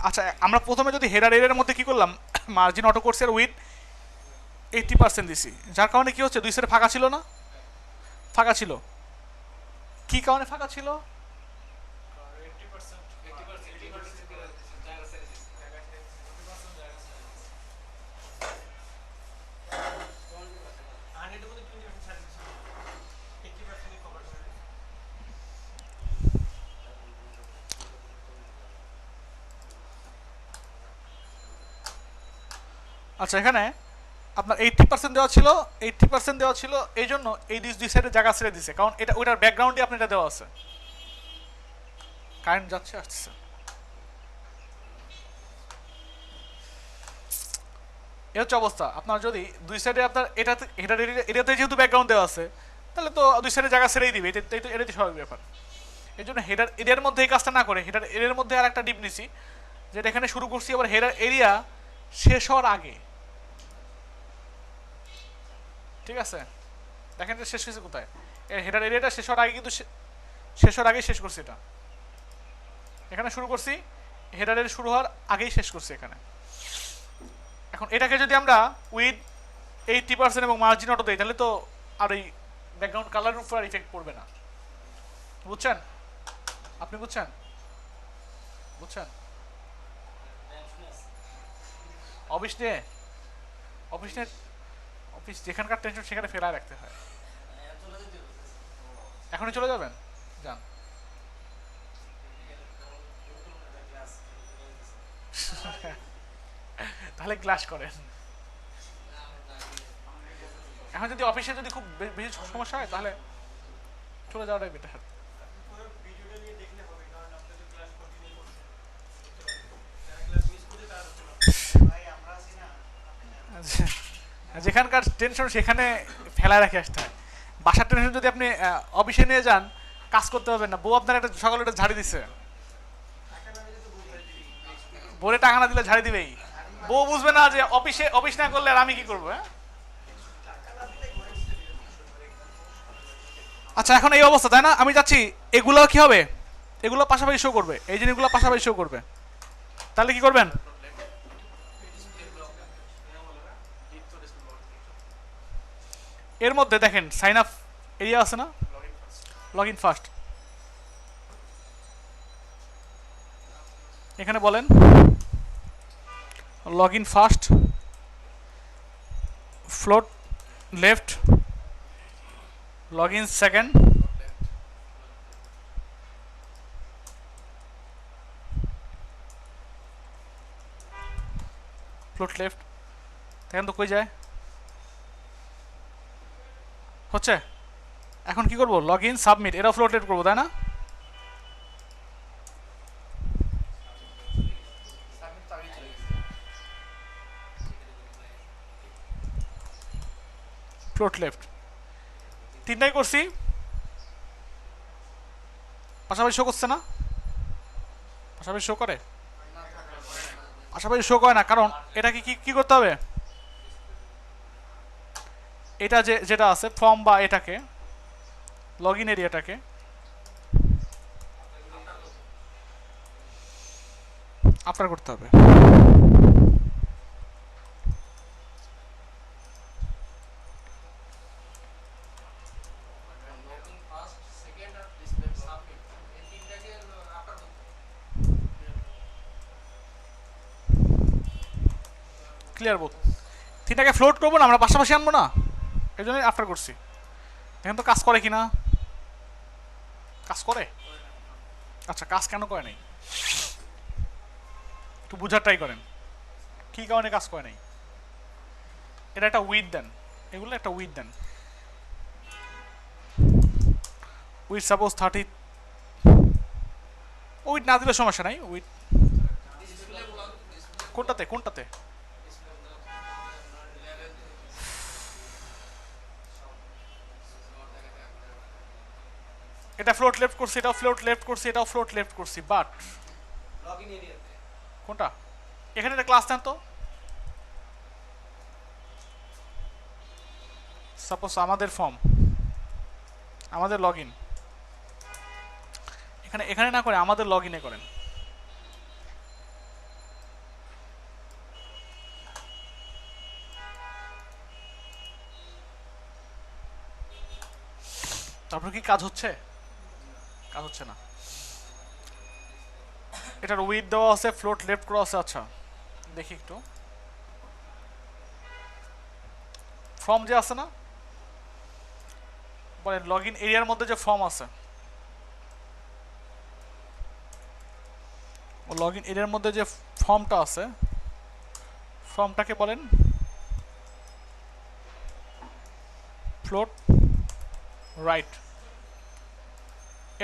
আচ্ছা, আমরা প্রথমে যদি হেডার এরিয়ার মধ্যে কি করলাম, মার্জিন অটো কোর্সের উইথ 80% দিছি, যার কারণে কি হচ্ছে দুই সাইডে ফাঁকা ছিল না? ফাঁকা ছিল। কি কারণে ফাঁকা ছিল? আচ্ছা, এখানে আপনার 80% দেওয়া ছিল, 80% দেওয়া ছিল, এই জন্য এই দুই সাইডে জায়গা ছেড়ে দিছে, কারণ এটা ওইটার ব্যাকগ্রাউন্ডে আপনার এটা দেওয়া আছে। কারেন্ট যাচ্ছে আসছে, এ হচ্ছে অবস্থা। আপনার যদি দুই সাইডে আপনার এটাতে এরিয়াতে যেহেতু ব্যাকগ্রাউন্ড দেওয়া আছে, তাহলে তো দুই সাইডে জায়গা ছেড়েই দিবে, এটাই তো স্বাভাবিক ব্যাপার। এই জন্য হেডার এরিয়ার মধ্যে এই কাজটা না করে হেডার এরিয়ার মধ্যে আর একটা ডিপ নিছি, যেটা এখানে শুরু করছি আবার হেডার এরিয়া শেষ হওয়ার আগে। ঠিক আছে, দেখেন যে শেষ হয়েছে কোথায়, হেডার এরিয়াটা শেষ হওয়ার আগে, কিন্তু শেষ হওয়ার আগেই শেষ করছি। এটা এখানে শুরু করছি, হেডারের শুরু হওয়ার আগেই শেষ করছি এখানে। এখন এটাকে যদি আমরা উইথ 80% এবং মার্জিন অটো দেই, তাহলে তো আর এই ব্যাকগ্রাউন্ড কালারের উপর আর ইফেক্ট পড়বে না। বুঝছেন? আপনি বুঝছেন? বুঝছেন? অফিস নিয়ে অফিস যেখানকার টেনশন সেখানে ফেলায় রাখতে হয়। এখনই চলে যাবেন? যান। তাহলে ক্লাস করেন। এখন যদি অফিসে যদি খুব বেশি সমস্যা হয় তাহলে চলে যাওয়াটাই বেটার। যেখানকার টেনশন সেখানে ফেলায় রেখে আসতে হয়। বাসার টেনশন যদি আপনি অফিসে নিয়ে যান, কাজ করতে পারবেন না। বউ আপনার একটা সকালে একটা ঝাড়ি দিচ্ছে, বলে টাকা না দিলে ঝাড়ি দিবেই। বউ বুঝবে না যে অফিস না করলে আর আমি কি করবো? হ্যাঁ, আচ্ছা, এখন এই অবস্থা, তাই না? আমি যাচ্ছি, এগুলো কি হবে? এগুলো পাশাপাশি শো করবে, এই জিনিসগুলো পাশাপাশি শো করবে। তাহলে কি করবেন? এর মধ্যে দেখেন সাইন আপ এরিয়া আছে না, লগ ইন ফার্স্ট, এখানে বলেন log in first, float left, log in second, float left. দেখেন তো কই যায়, হচ্ছে। এখন কি করবো? লগ ইন সাবমিট, এটাও ফ্লোট লেফট করবো, তাই না? ফ্লোট লেফট, তিনটাই করছি, পাশাপাশি শো করছে না? পাশাপাশি শো করে? পাশাপাশি শো করে না, কারণ এটাকে কি করতে হবে? এটা যেটা আছে ফর্ম বা এটাকে লগ ইন এরিয়াটাকে আপনার করতে হবে। ক্লিয়ার বোধ? তিনটাকে ফ্লোট করবো না, আমরা পাশাপাশি আনবো না, এই জন্যই আফটার করছি। দেখেন তো কাজ করে কিনা। কাজ করে? আচ্ছা, কাজ কেন করে নাই একটু বুঝার ট্রাই করেন, কি কারণে কাজ করে নাই। এটা একটা উইথ দেন, এগুলো একটা উইথ দেন, উইথ সাপোজ 30, উইথ না দিলে সমস্যা নাই। উইথ কোনটাতে কোনটাতে এটা ফ্লোট লেফট করছি, এটাও ফ্লোট লেফট করছি, এটাও ফ্লোট লেফট করছি, বাট কোনটা এখানে একটা ক্লাস দেন তো। সাপোজ আমাদের ফর্ম, আমাদের লগ ইন, এখানে এখানে না করে আমাদের লগ ইনে করেন। তারপর কি কাজ হচ্ছে? কাজ হচ্ছে না। এটার উইথ দেওয়া আছে, ফ্লোট লেফট করা আছে। আচ্ছা দেখি একটু, ফর্ম যে আছে না, বলেন লগ ইন এরিয়ার মধ্যে যে ফর্ম আছে, লগ ইন এরিয়ার মধ্যে যে ফর্মটা আছে, ফর্মটাকে বলেন ফ্লোট রাইট।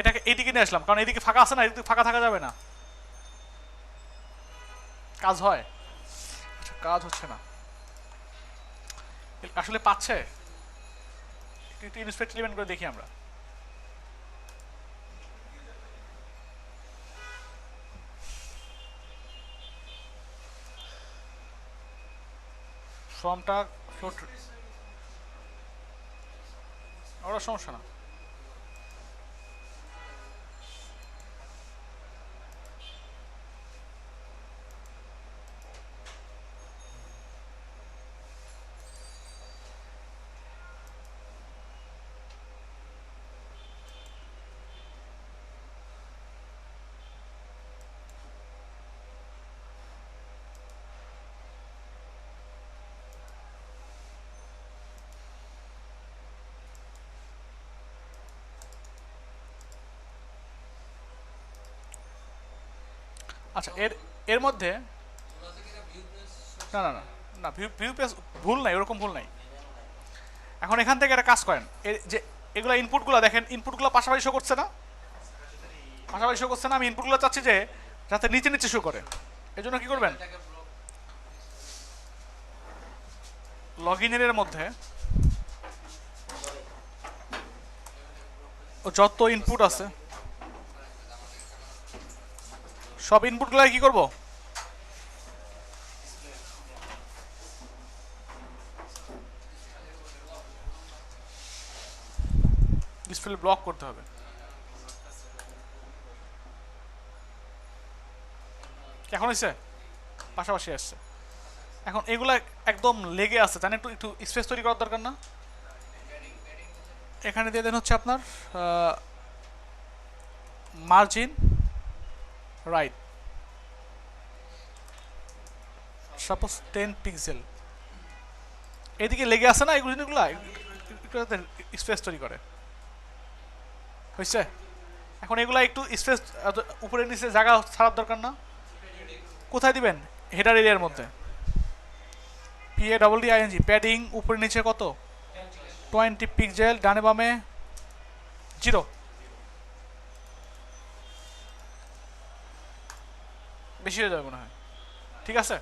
এটাকে এইদিকে নিয়ে আসলাম, কারণ এইদিকে ফাঁকা আছে না, এদিকে ফাঁকা থাকা যাবে না। কাজ হয়? আচ্ছা কাজ হচ্ছে না, আসলে পাচ্ছে। একটু ইন্সপেক্ট এলিমেন্ট করে দেখি আমরা। ফর্মটা ফ্লোট, ওরা সমস্যা না। আচ্ছা এর এর মধ্যে না না না না, ভিউ ভিউ পেজ ভুল নাই, ওরকম ভুল নাই। এখন এখান থেকে একটা কাজ করেন, যে এগুলো ইনপুটগুলো দেখেন, ইনপুটগুলো পাশাপাশি শো করছে না, পাশাপাশি শো করছে না। আমি ইনপুটগুলো চাচ্ছি যে যাতে নিচে নিচে শো করে। এই জন্য কী করবেন, লগ ইনের মধ্যে যত ইনপুট আছে সব ইনপুটগুলো কি করব, ডিসপ্লে ব্লক করতে হবে। এখন হয়েছে, পাশাপাশি আসছে। এখন এগুলা একদম লেগে আছে, জানেন, একটু একটু স্পেস তৈরি করার দরকার না? এখানে দিয়ে দেন হচ্ছে আপনার মার্জিন রাইট, সাপোজ 10 পিক্সেল। এদিকে লেগে আছে না, এগুলো জিনিসগুলো স্পেস তৈরি করে। হয়েছে? এখন এগুলা একটু স্পেস উপরে নিচে জায়গা ছাড়ার দরকার না? কোথায় দিবেন? হেডার এরিয়ার মধ্যে। PADDING, প্যাডিং উপরে নিচে কত? 20 পিক্সেল, ডানে বামে 0। বেশি হয়ে যাবে মনে হয়। ঠিক আছে,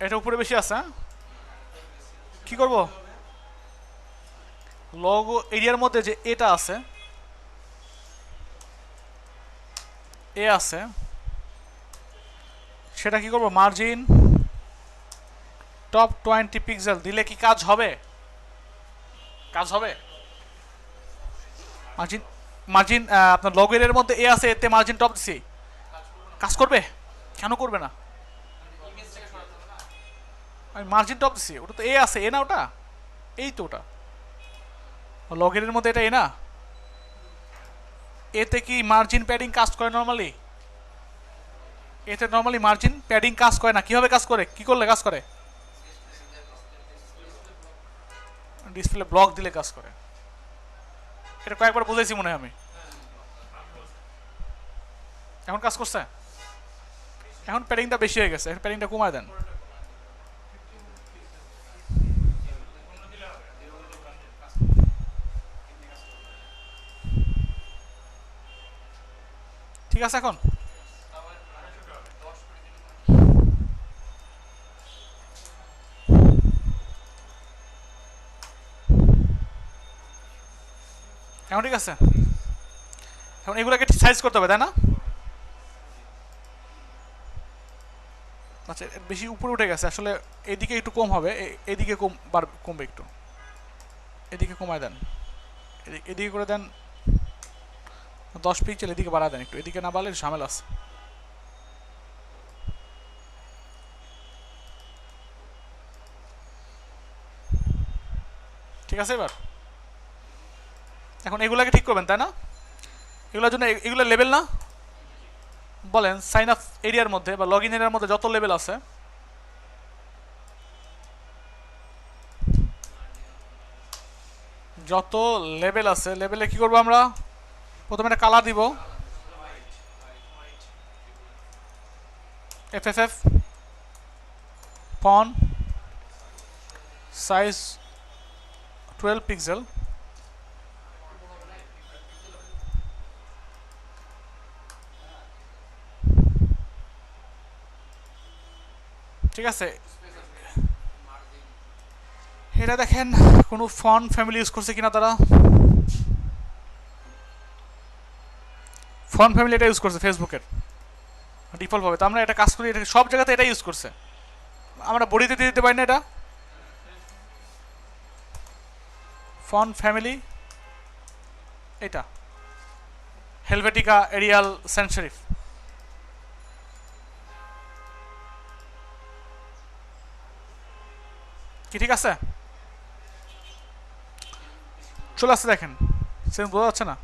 এটা উপরে বেশি আছে। হ্যাঁ কি করব, লোগো এরিয়ার মধ্যে যে এটা আছে, এ আছে, সেটা কি করব, মার্জিন টপ 20 পিক্সেল দিলে কি কাজ হবে? কাজ হবে। মার্জিন মার্জিন আপনার লগ এর মধ্যে এ আছে, এতে মার্জিন টপ দিছি, কাজ করবে? কেন করবে না? আমি মার্জিন টপ দিছি, ওটা তো এ আছে, এ না ওটা, এই তো ওটা লগ এর মধ্যে, এটা এ না, এতে কি মার্জিন প্যাডিং কাজ করে নর্মালি? এতে নর্মালি মার্জিন প্যাডিং কাজ করে না। কিভাবে কাজ করে, কি করলে কাজ করে? ডিসপ্লে ব্লক দিলে কাজ করে। এটা কয়েকবার বুঝাইছি মনে হয় আমি। এখন কাজ করছে? এখন প্যাডিংটা বেশি হয়ে গেছে, এখন প্যাডিংটা কমায় দেন। ঠিক আছে এখন এখন ঠিক আছে এখন এগুলোকে সাইজ করতে হবে তাই না আচ্ছা বেশি উপরে উঠে গেছে আসলে এদিকে একটু কম হবে এদিকে কমবে একটু এদিকে কমায় দেন এদিকে করে দেন 10 পিক্সেল এদিকে বাড়া দেন একটু এদিকে না বাড়লে ঝামেলা আছে ঠিক আছে এবার এখন এগুলাকে ঠিক করবেন তাই না এগুলোর জন্য এগুলো লেভেল না বলেন সাইন আপ এরিয়ার মধ্যে বা লগ ইন এরিয়ার মধ্যে যত লেভেল আছে যত লেভেল আছে লেভেলে কি করবো আমরা প্রথমে একটা কালার দিব এফএফএফ ফন্ট সাইজ 12 পিক্সেল ঠিক আছে এটা দেখেন কোনো ফন্ট ফ্যামিলি ইউজ করছে কিনা তারা ফন্ট ফ্যামিলি এটা ইউজ করছে ফেসবুকের ডিফল্ট ভাবে তো আমরা এটা কাজ করি এটা সব জায়গাতে এটা ইউজ করছে আমরা বডিতে দিয়ে দিতে পারি না এটা ফন্ট ফ্যামিলি এটা হেলভেটিকা এরিয়াল সেন্ট সেরিফ কি ঠিক আছে চলে আসছে দেখেন সেরকম বোঝা যাচ্ছে না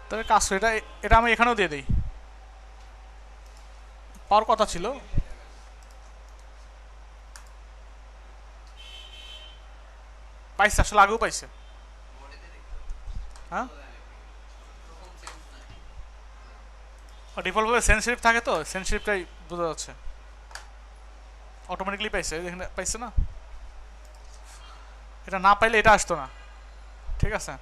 তবে কাজ এটা এটা আমি এখানেও দিয়ে দিই পাওয়ার কথা ছিল পাইছে আসলে আগেও পাইছে হ্যাঁ ডিফল্টভাবে সেন্সিটিভ থাকে তো সেন্সিটিভটাই বোঝা যাচ্ছে অটোমেটিকলি পাইছে এখানে পাইছে না এটা না পাইলে এটা আসতো না ঠিক আছে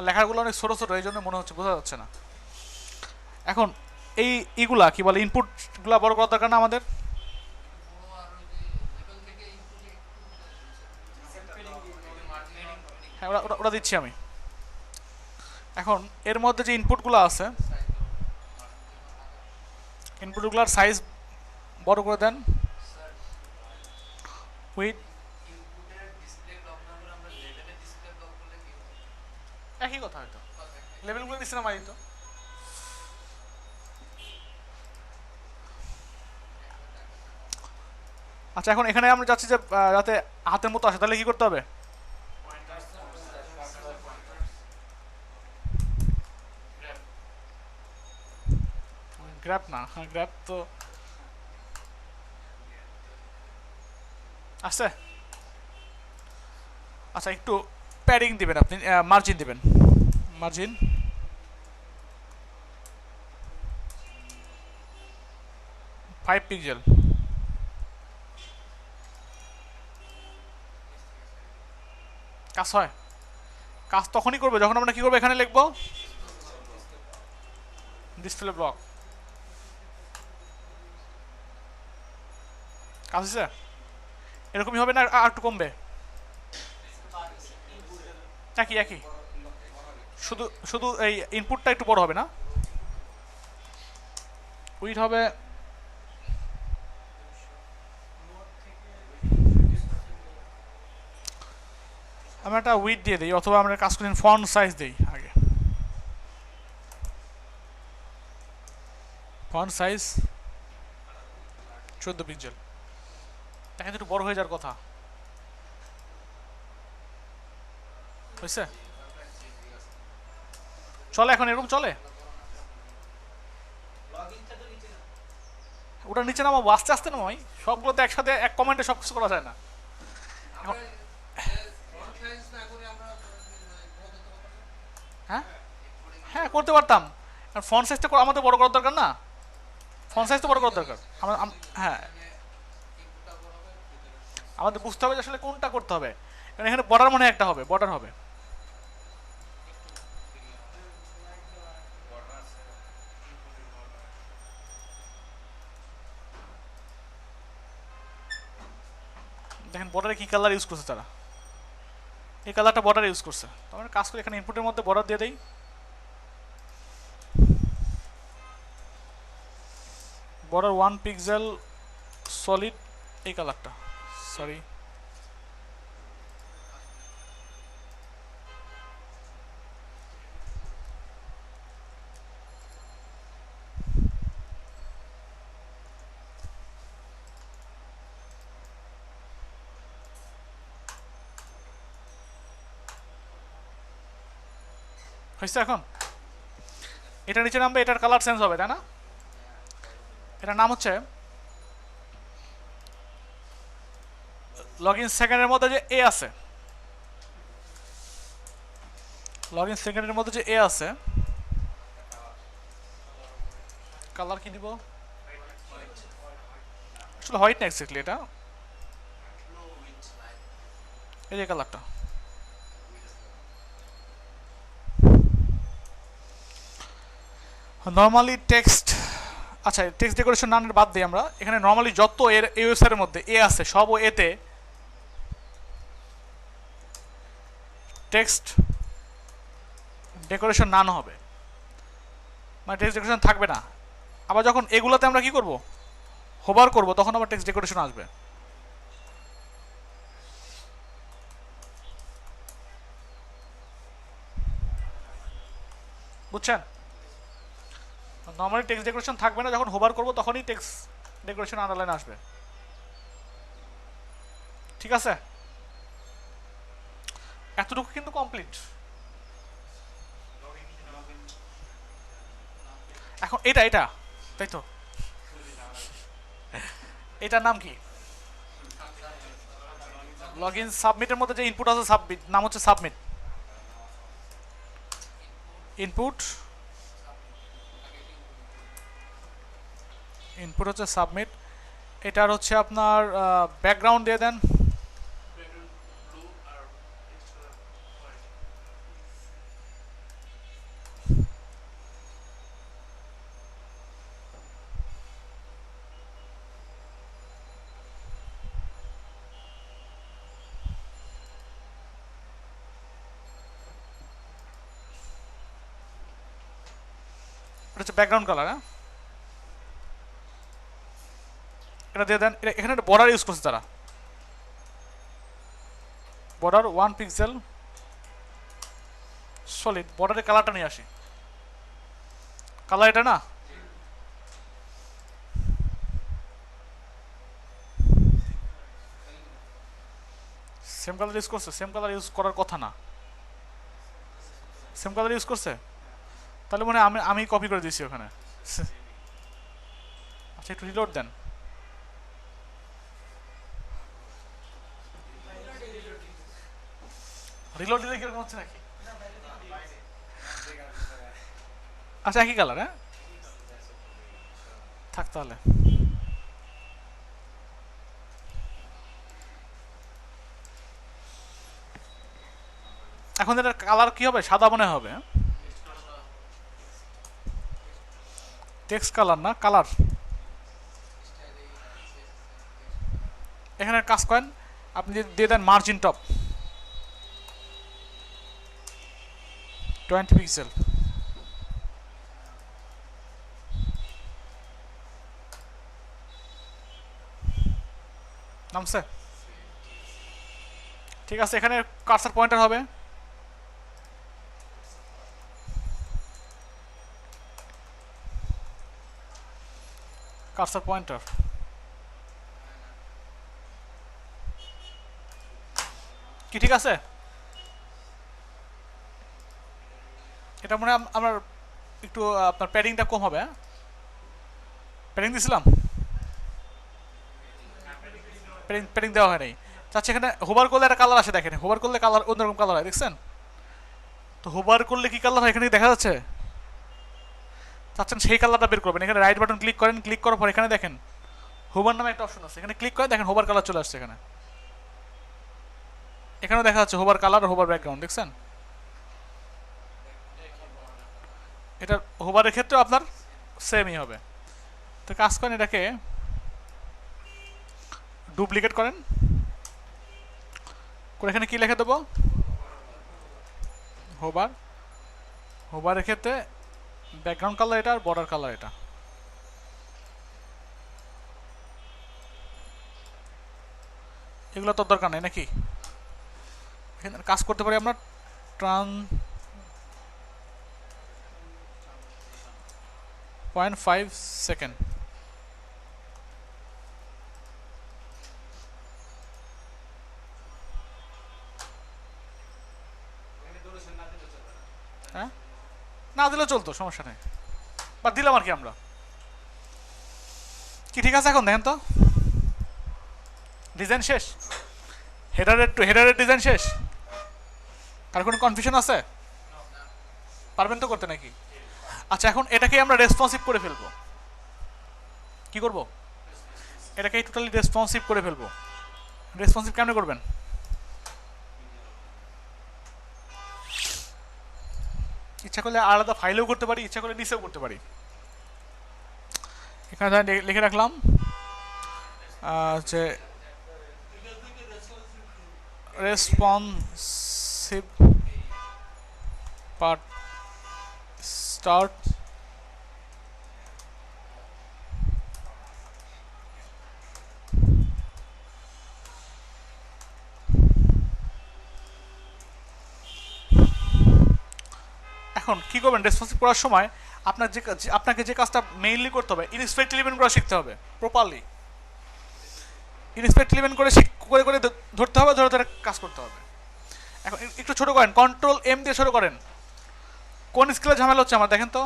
লেখাগুলো অনেক ছোটো ছোটো এই জন্য মনে হচ্ছে বোঝা যাচ্ছে না এখন এইগুলা কি বলে ইনপুটগুলা বড় করার দরকার না আমাদের হ্যাঁ ওটা দিচ্ছি আমি এখন এর মধ্যে যে ইনপুটগুলো আছে ইনপুটগুলোর সাইজ বড় করে দেন উইথ একই কথা হয়তো লেভেলগুলো দিচ্ছে না মারি তো আচ্ছা এখন এখানে আমরা চাচ্ছি যে যাতে হাতের মতো আসে তাহলে কি করতে হবে গ্র্যাব না হ্যাঁ গ্র্যাব তো আসছে আচ্ছা একটু প্যাডিং দিবেন আপনি মার্জিন দিবেন মার্জিন 5 পিক্সেল কাজ হয় কাজ তখনই করবে যখন আমরা কি করবো এখানে লিখবো ডিসপ্লে ব্লক কাজ হচ্ছে এরকমই হবে না আর একটু কমবে একই একই শুধু শুধু এই ইনপুটটা একটু বড় হবে না উইথ হবে আমরা একটা উইথ দিয়ে দিই অথবা আমরা কাজ করি ফন্ট সাইজ দিই আগে ফন্ট সাইজ 14 পিক্সেল দেখেন একটু বড় হয়ে যাওয়ার কথা হয়েছে চলে এখন এরকম চলে ওটা নিচে নামাবো আস্তে আস্তে নামাই সবগুলোতে একসাথে এক কমেন্টে সব কিছু করা যায় না হ্যাঁ হ্যাঁ করতে পারতাম, ফন্ট সাইজটা আমাদের বড় করার দরকার না, ফন্ট সাইজ তো বড় করার দরকার হ্যাঁ আমাদের বুঝতে হবে যে আসলে কোনটা করতে হবে, কারণ এখানে বর্ডার মনে হয় একটা হবে, বর্ডার হবে। দেখেন বর্ডারে কি কালার ইউজ করছে তারা, এই কালারটা বর্ডার ইউজ করছে, তো আমরা কাজ করি এখানে ইনপুটের মধ্যে বর্ডার দিয়ে দেই, বর্ডার 1 পিক্সেল সলিড, এই কালারটা, সরি হয়েছে। এখন এটা নিচে নামবে, এটার কালার চেঞ্জ হবে, তাই না? এটার নাম হচ্ছে লগ ইন সেকেন্ডের মধ্যে যে এ আছে, লগ ইন সেকেন্ডের মধ্যে যে এ আছে, কালার কি দিব? আসলে হোয়াইট না এক্স্যাক্টলি, এটা এই যে কালারটা, নর্মালি টেক্সট, আচ্ছা টেক্সট ডেকোরেশন নানের বাদ দিই আমরা, এখানে নর্মালি যত এর ইউএসআর এর মধ্যে এ আছে সব ও এতে টেক্সট ডেকোরেশন নান হবে, মানে টেক্সট ডেকোরেশন থাকবে না। আবার যখন এগুলোতে আমরা কি করব, হোভার করব, তখন আবার টেক্সট ডেকোরেশন আসবে। বুঝছেন? নর্মালি টেক্সট ডেকোরেশন থাকবে না, যখন হোভার করব তখনই টেক্সট ডেকোরেশন আন্ডারলাইন আসবে। ঠিক আছে, এতটুকু কিন্তু কমপ্লিট। এখন এটা এটা তাই তো, এটার নাম কি? লগ ইন সাবমিটের মধ্যে যে ইনপুট আছে সাবমিট, নাম হচ্ছে সাবমিট, ইনপুট ইনপুট হচ্ছে সাবমিট, এটার হচ্ছে আপনার ব্যাকগ্রাউন্ড দিয়ে দেন, এটা হচ্ছে ব্যাকগ্রাউন্ড কালার। হ্যাঁ এটা দিয়ে দেন, এটা এখানে একটা বর্ডার ইউজ করছে তারা, বর্ডার 1 পিক্সেল সলিড, বর্ডারের কালারটা নিয়ে আসি, কালার এটা না, সেম কালার ইউজ করছে, সেম কালার ইউজ করার কথা না, সেম কালার ইউজ করছে, তাহলে মনে হয় আমি কপি করে দিয়েছি ওখানে। আচ্ছা একটু রিলোড দেন, রিলোড দিলে কিরকম হচ্ছে নাকি? আচ্ছা একই কালার, হ্যাঁ থাক তাহলে। এখন এটার কালার কি হবে, সাদা মনে হবে, টেক্সট কালার না কালার। এখানে কাজ করেন আপনি দিয়ে দেন মার্জিন টপ 20 পিক্সেল, নামছে? ঠিক আছে, এখানে কার্সার পয়েন্টার হবে, কার্সার পয়েন্টার, কি ঠিক আছে? এটা মনে হয় আমার একটু আপনার প্যাডিংটা কম হবে, হ্যাঁ প্যাডিং দিয়েছিলাম, প্যাডিং দেওয়া হয় নাই। আচ্ছা এখানে হোভার করলে একটা কালার আসে, দেখেন হোভার করলে কালার অন্যরকম কালার হয়, দেখছেন তো? হোভার করলে কি কালার হয় এখানে দেখা যাচ্ছে? চাচ্ছেন সেই কালারটা বের করবেন, এখানে রাইট বাটন ক্লিক করেন, ক্লিক করার পর এখানে দেখেন হোভার নামে একটা অপশন আছে, এখানে ক্লিক করে দেখেন হোভার কালার চলে আসছে। এখানেও দেখা যাচ্ছে হোভার কালার, হোভার ব্যাকগ্রাউন্ড, দেখছেন? এটা হোভারের ক্ষেত্রে আপনার সেমই হবে। তো কাজ করেন, এটাকে ডুপ্লিকেট করেন করে এখানে কি লিখে দেবো, হোভার। হোভারের ক্ষেত্রে ব্যাকগ্রাউন্ড কালার এটা আর বর্ডার কালার এটা। এগুলো তো দরকার নেই নাকি? এখানে কাজ করতে পারি আমরা .5 সেকেন্ড। হ্যাঁ, না দিলেও চলতো, সমস্যা নেই, বা দিলাম আর কি আমরা। কি ঠিক আছে? এখন দেখেন তো ডিজাইন শেষ, হেডারের ডিজাইন শেষ। আর কোনো কনফিউশন আছে? পারবেন তো করতে নাকি? আচ্ছা, এখন এটাকে আমরা রেসপন্সিভ করে ফেলবো। কি করব? এটাকে টোটালি রেসপন্সিভ করে ফেলবো। রেসপন্সিভ কেমনে করবেন? ইচ্ছা করলে আলাদা ফাইলেও করতে পারি, ইচ্ছা করলে নিচেও করতে পারি। এখানে লিখে রাখলাম যে রেসপন্সিভ পার্ট স্টার্ট এখন কি করবেন? রেসপন্সিভ করার সময় আপনাকে যে কাজটা মেইনলি করতে হবে, ইনস্পেক্ট এলিমেন্ট করা শিখতে হবে প্রপারলি। ইনস্পেক্ট এলিমেন্ট করে করে ধরতে হবে, ধরে ধরে কাজ করতে হবে। এখন একটু ছোট করেন, কন্ট্রোল এম দিয়ে ছোট করেন। কোন স্কেলে ঝামেলা হচ্ছে আমার দেখেন তো?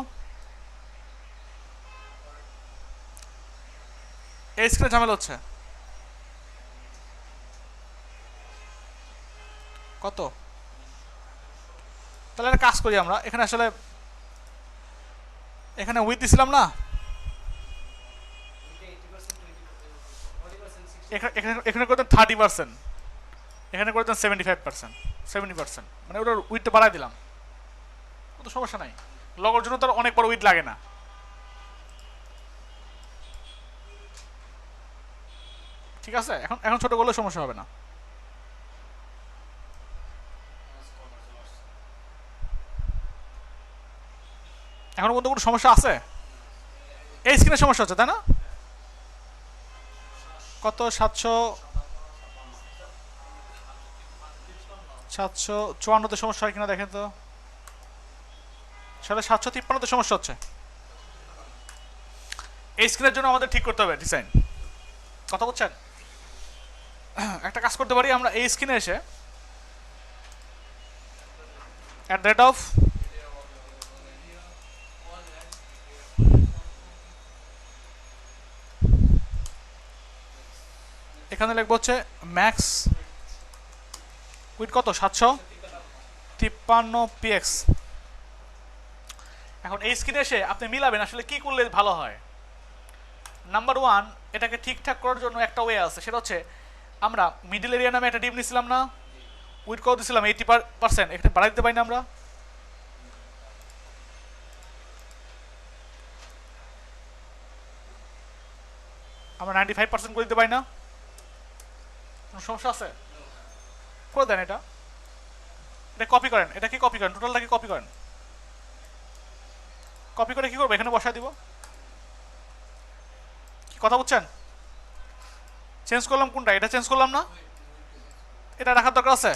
এই স্কেলে ঝামেলা হচ্ছে কত? তাহলে একটা কাজ করি আমরা, এখানে আসলে এখানে উইথ দিছিলাম না, এখানে করতেন 30%, এখানে করতেন 75%, 70%, মানে ওটার উইথটা বাড়াই দিলাম, তো সমস্যা নাই। লগের জন্য তো অনেক বড় উইথ লাগে না। ঠিক আছে, এখন ছোট করলে সমস্যা হবে না। এখনো পর্যন্ত কোনো সমস্যা আছে? এই স্ক্রিনে সমস্যা হচ্ছে তাই না? কত? 754তে সমস্যা হয় কিনা দেখেন তো। 753তে সমস্যা হচ্ছে। এই স্ক্রিনের জন্য আমাদের ঠিক করতে হবে ডিজাইন। কথা বলছেন? একটা কাজ করতে পারি আমরা, এই স্ক্রিনে এসে @ এখানে লিখবো হচ্ছে ম্যাক্স উইথ কত? 753 px। এখন এই স্ক্রিনে এসে আপনি মিলাবেন আসলে কি করলে ভালো হয়। নাম্বার 1, এটাকে ঠিকঠাক করার জন্য একটা ওয়ে আছে, সেটা হচ্ছে আমরা মিডল এরিয়া নামে একটা ডিপ নিছিলাম না, উইথ কত দিছিলাম? 80%। এখানে বাড়াই দিতে পারি না আমরা 95% করে দিতে পারি না? কোনো সমস্যা আছে? করে দেন এটা কপি করেন, এটাকে কপি করেন, টোটালটাকে কপি করেন। কপি করে কি করবো? এখানে বসায় দিব। কি কথা বলছেন? চেঞ্জ করলাম কোনটা? এটা চেঞ্জ করলাম না, এটা রাখার দরকার আছে?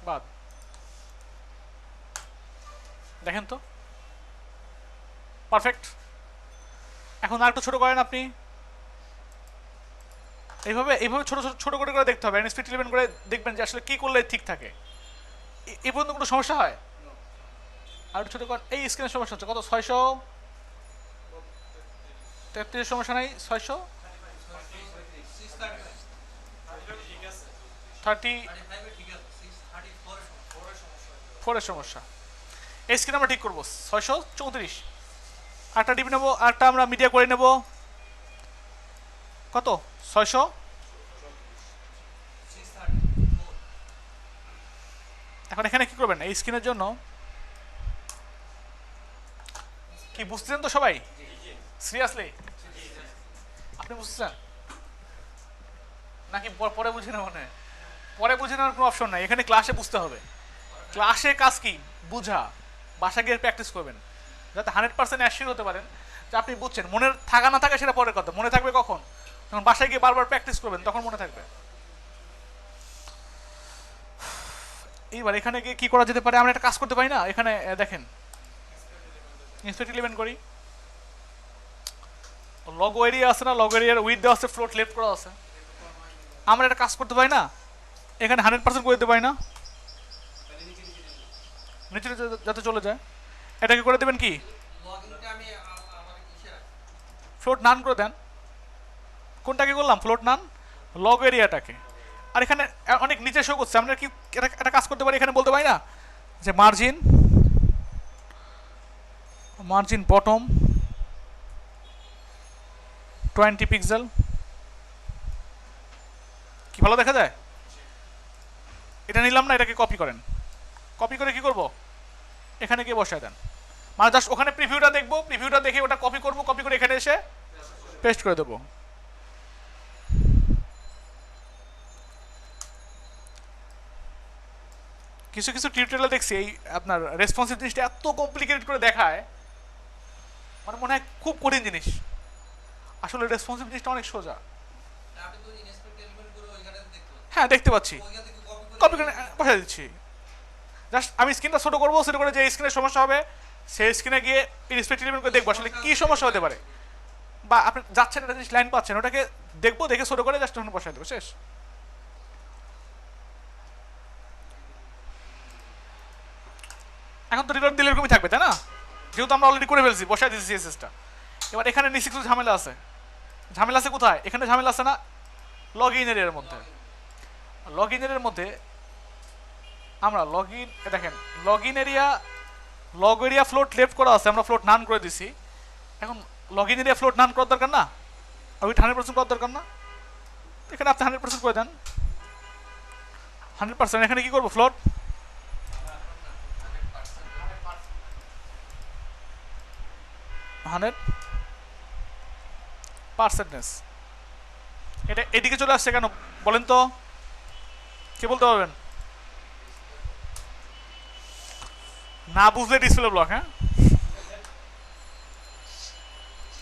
বাদ। দেখেন তো পারফেক্ট। এখন আর একটু ছোট করেন আপনি, এইভাবে ছোট করে করে দেখতে হবে, স্পিড ইলেভেন করে দেখবেন যে আসলে কি করলে ঠিক থাকে। এই পর্যন্ত কোনো সমস্যা হয়? আর একটু ছোট করেন। এই স্ক্রিনের সমস্যা হচ্ছে কত? 633 সমস্যা নাই, 634 সমস্যা। এই স্ক্রিন আমরা ঠিক করবো 634। একটা ডিবি নেবো, একটা আমরা মিডিয়া করে নেব কত 600। এখন এখানে কি করবেন এই স্ক্রিনের জন্য, কি বুঝতেছেন তো সবাই? সিরিয়াসলি আপনি বুঝতেছেন নাকি পরে বুঝে না? মনে পরে বুঝে নেওয়ার কোনো অপশন নাই, এখানে ক্লাসে বুঝতে হবে। ক্লাসে কাজ কি বুঝা, বাসা গিয়ে প্র্যাকটিস করবেন যাতে 100% অ্যাসিওর হতে পারেন যে আপনি বুঝছেন। মনের থাকা না থাকা সেটা পরের কথা, মনে থাকবে কখন? যখন বাসায় গিয়ে বারবার প্র্যাকটিস করবেন তখন মনে থাকবে। এইবার এখানে গিয়ে কি করা যেতে পারে? আমরা একটা কাজ করতে পারি না? এখানে দেখেন ইন্সপেক্ট এলিমেন্ট করি, লগো এরিয়া আছে না, লগো এরিয়ার উইথ দেওয়া আছে, ফ্লোট লেফট করা আছে। আমরা একটা কাজ করতে পারি না? এখানে 100% করে দিতে পারি না? নিচে যাতে চলে যায় এটাকে করে দেবেন কি ফ্লোট নান করে দেন। কোনটাকে করলাম? ফ্লোট নান লগ এরিয়াটাকে। আর এখানে অনেক নিচে শো করছে, আমরা কি একটা কাজ করতে পারি? এখানে বলতে পারি না যে মার্জিন বটম 20 পিক্সেল, কি ভালো দেখা যায়? এটা নিলাম না, এটাকে কপি করেন। কপি করে কি করব? এখানে গিয়ে বসায় দেন। মানে জাস্ট ওখানে প্রিভিউটা দেখবো, প্রিভিউটা দেখে ওটা কপি করব, কপি করে এখানে এসে পেস্ট করে দেবো। কিছু কিছু টিউটোরিয়াল দেখছি এই আপনার রেসপন্সিভ জিনিসটা এত কমপ্লিকেটেড করে দেখায়, মানে মনে হয় খুব কঠিন জিনিস। আসলে রেসপন্সিভ জিনিসটা অনেক সোজা। হ্যাঁ দেখতে পাচ্ছি, কপি করে বসাই দিচ্ছি। জাস্ট আমি স্ক্রিনটা ছোটো করবো, ছোটো করে যে স্ক্রিনের সমস্যা হবে সেই স্ক্রিনে গিয়ে ইন্সপেক্ট এলিমেন্ট করে দেখবো আসলে কী সমস্যা হতে পারে, বা আপনি যাচ্ছেন একটা জিনিস লাইন পাচ্ছেন, ওটাকে দেখবো, দেখে ছোটো করে জাস্ট ওখানে বসাই দেবো, শেষ। এখন তো রিলোড দিলে এরকমই থাকবে, তাই না? যেহেতু আমরা অলরেডি করে ফেলছি, বসাই দিয়েছি সিএসএসটা। এবার এখানে নিশ্চিত কিছু ঝামেলা আছে। ঝামেলা আছে কোথায়? এখানে ঝামেলা আছে না লগ ইন এরিয়ার মধ্যে। লগ ইন এরিয়ার মধ্যে আমরা লগ ইন, দেখেন log in area, log area float left করা আছে, আমরা ফ্লোট নান করে দিছি। এখন লগ ইন এরিয়া ফ্লোট নান করার দরকার না? উইথ 100% করার দরকার না? এখানে আপনি 100% করে দেন। 100% এখানে কি করবো? ফ্লোট 100%। এটা এদিকে চলে আসছে কেন বলেন তো? কে বলতে পারবেন? না বুঝলে ডিসপ্লে ব্লক। হ্যাঁ,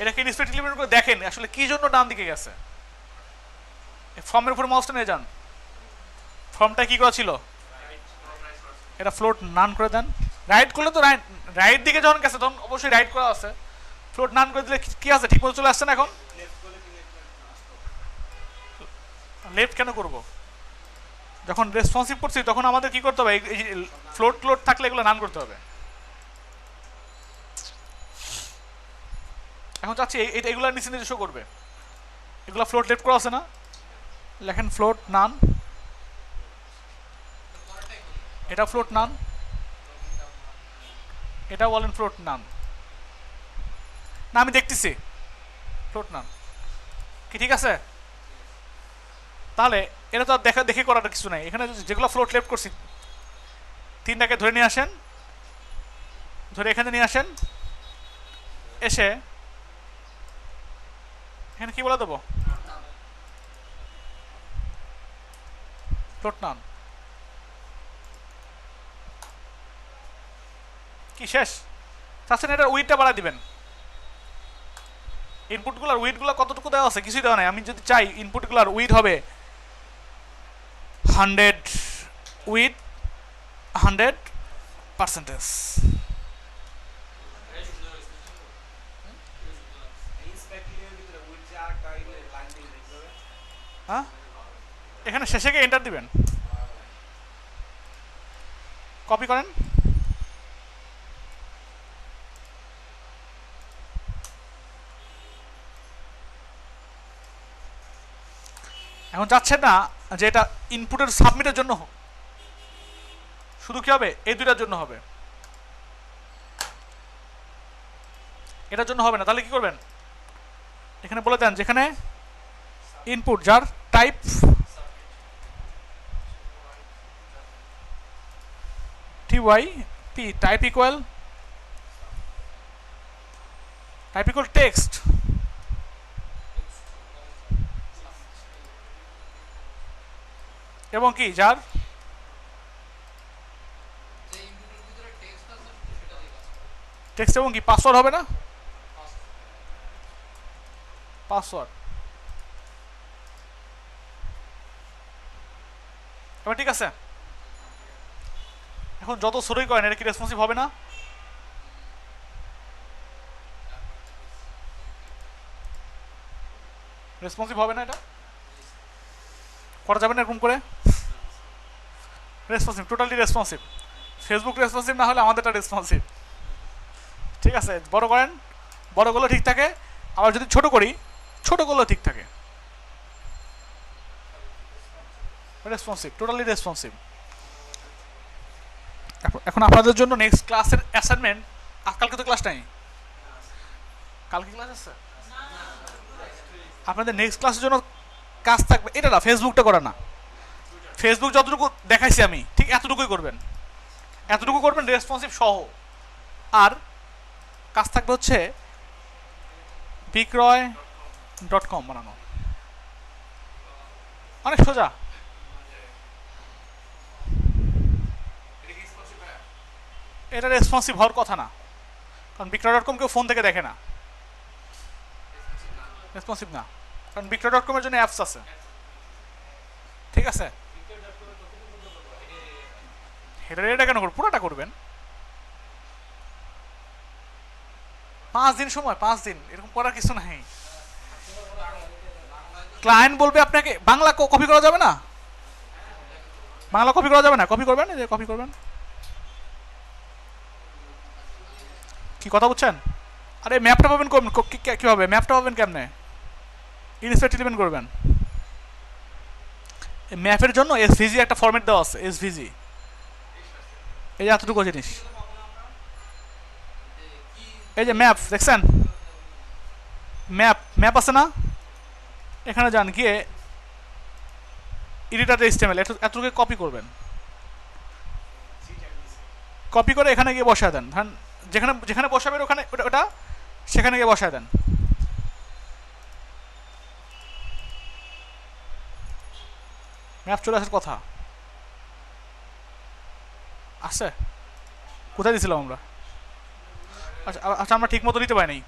এটাকে ইন্সপেক্ট এলিমেন্ট করে দেখেন আসলে কি জন্য ডান দিকে গেছে। ফর্মের উপর মাউসটা নিয়ে যান, ফর্মটা কি করা ছিল? এটা ফ্লোট নান করে দেন। রাইট করলে তো রাইট দিকে যখন গেছে তখন অবশ্যই রাইট করা আছে, ফ্লোট নান করে দিলে কি আছে? ঠিক মতো চলে আসছে না? এখন লেফট কেন করব? যখন রেসপন্সিভ করছি তখন আমাদের কি করতে হবে? এই ফ্লোট ক্লোট থাকলে এগুলো নান করতে হবে। এখন চাচ্ছি এগুলো নিচে নিচে শো করবে। এগুলো ফ্লোট লেফট করা আছে না? লেখেন ফ্লোট নান, এটা ফ্লোট নান, এটা বলেন ফ্লোট নান। না আমি দেখতেছি ফ্লোট নান, কি ঠিক আছে? তাহলে এটা তো আর দেখা দেখে করাটা কিছু নাই। এখানে যেগুলো ফ্লোট লেফট করছি তিনটাকে ধরে নিয়ে আসেন, ধরে এখানে নিয়ে আসেন, এসে এখানে কি বলে দেবো? ফ্লোট নান। কি শেষ? চাচ্ছেন এটার উইথটা বাড়াই দিবেন। ইনপুটগুলোর উইথগুলো কতটুকু দেওয়া আছে? কিছুই দেওয়া নাই। আমি যদি চাই ইনপুটগুলোর উইথ হবে 100 উইথ 100%। হ্যাঁ, এখানে শেষে গিয়ে এন্টার দিবেন, কপি করেন। এখন যাচ্ছে না যে এটা ইনপুটের সাবমিটের জন্য হোক, শুধু কি হবে? এই দুইটার জন্য হবে। এটার জন্য হবে না, তাহলে কি করবেন, এখানে বলে দেন যেখানে ইনপুট যার type typ type equal text, এবং কি যার টেক্সট এবং কি পাসওয়ার্ড হবে না, পাসওয়ার্ড। এবার ঠিক আছে, এখন যত সরই করেন এটা কি রেসপন্সিভ হবে না? রেসপন্সিভ হবে না? এটা করা যাবে না এরকম করে? Responsive, totally responsive. Facebook responsive না হলে আমাদেরটা রেসপন্সিভ। ঠিক আছে, বড় করেন, বড়গুলো ঠিক থাকে, আবার যদি ছোট করি ছোটগুলো ঠিক থাকে। Responsive, totally responsive. এখন আপনাদের জন্য নেক্সট ক্লাসের অ্যাসাইনমেন্ট, কালকে তো ক্লাস নাই, কালকে ক্লাস আছে আপনাদের, নেক্সট ক্লাসের জন্য কাজ থাকবে এটা না, ফেসবুকটা করা না, ফেসবুক যতটুকু দেখাইছি আমি ঠিক এতটুকুই করবেন, এতটুকু করবেন রেসপন্সিভ সহ। আর কাজ থাকবে হচ্ছে বিক্রয়.com বানানো, অনেক সোজা। এটা রেসপন্সিভ হওয়ার কথা না, কারণ বিক্রয়.com কেউ ফোন থেকে দেখে না, রেসপন্সিভ না, কারণ বিক্রয়.com এর জন্য অ্যাপস আছে। ঠিক আছে, এটা কেন করবেন, পুরোটা করবেন। 5 দিন সময়, 5 দিন, এরকম করার কিছু নাই। ক্লায়েন্ট বলবে আপনাকে বাংলা কপি করা যাবে না, বাংলা কপি করা যাবে না, কপি করবেন, এই যে কপি করবেন। কি কথা বলছেন? আরে ম্যাপটা পাবেন কিভাবে, ম্যাপটা পাবেন কেমনে? ইনস্পেক্ট এলিমেন্ট করবেন। ম্যাপের জন্য এসভিজি একটা ফরম্যাট দেওয়া আছে, এসভিজি, এই যে এতটুকু জিনিস, এই যে ম্যাপ দেখছেন, ম্যাপ আছে না, এখানে যান, গিয়ে এডিটর এইচটিএমএল এতটুকু কপি করবেন, কপি করে এখানে গিয়ে বসায় দেন, ধরেন যেখানে যেখানে বসাবেন ওখানে ওটা সেখানে গিয়ে বসায় দেন। ম্যাপ চলে আসার কথা আসছে, কোথায় দিয়েছিলাম আমরা? আচ্ছা আচ্ছা, আমরা ঠিক মতো দিতে পারিনি।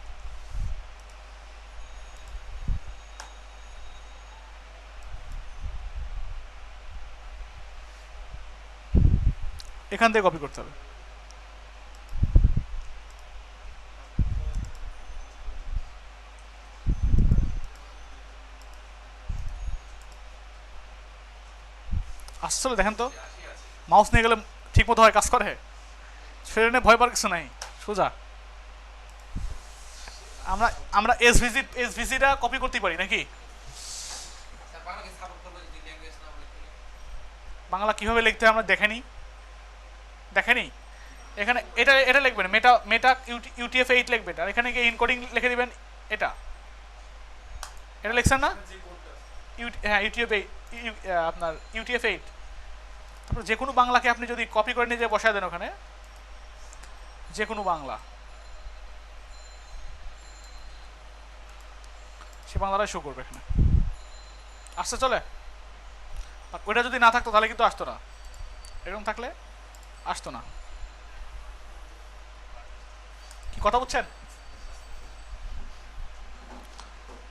এখান থেকে কপি করতে হবে। আসলে দেখেন তো, মাউস নিয়ে গেলে ঠিক মতো হয়, কাজ করে, ফেরে ভয় পাওয়ার কিছু নাই, সোজা। আমরা আমরা এসভিজিটা কপি করতে পারি নাকি? বাংলা কিভাবে লিখতে হয় আমরা দেখেনি। এখানে এটা লিখবেন, মেটা UTF-8 লিখবেন, আর এখানে গিয়ে ইনকোডিং লিখে দিবেন। এটা লিখছেন না? হ্যাঁ, আপনার UTF-8। তারপর যে কোনো বাংলাকে আপনি যদি কপি করে নিয়ে বসায় দেন ওখানে, যে কোনো বাংলা, সে বাংলাটাই শো করবে এখানে, আসতে চলে। আর ওইটা যদি না থাকতো তাহলে কিন্তু আসতো না, এরকম থাকলে আসতো না। কি কথা বলছেন?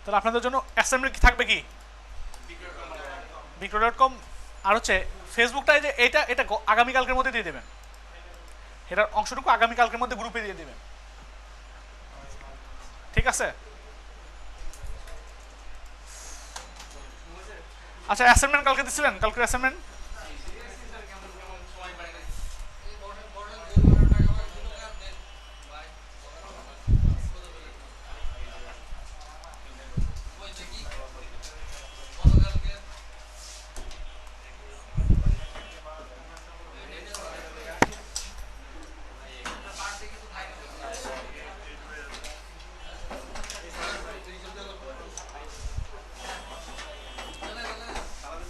তাহলে আপনাদের জন্য অ্যাসাইনমেন্ট কি থাকবে, কি বিক্রয়.com, আর হচ্ছে ফেসবুকটা, যে এটা আগামীকালকের মধ্যে দিয়ে দেবেন, এটার অংশটুকু আগামীকালকের মধ্যে গ্রুপে দিয়ে দেবেন। ঠিক আছে? আচ্ছা, অ্যাসাইনমেন্ট কালকে দিছিলেন, কালকের অ্যাসাইনমেন্ট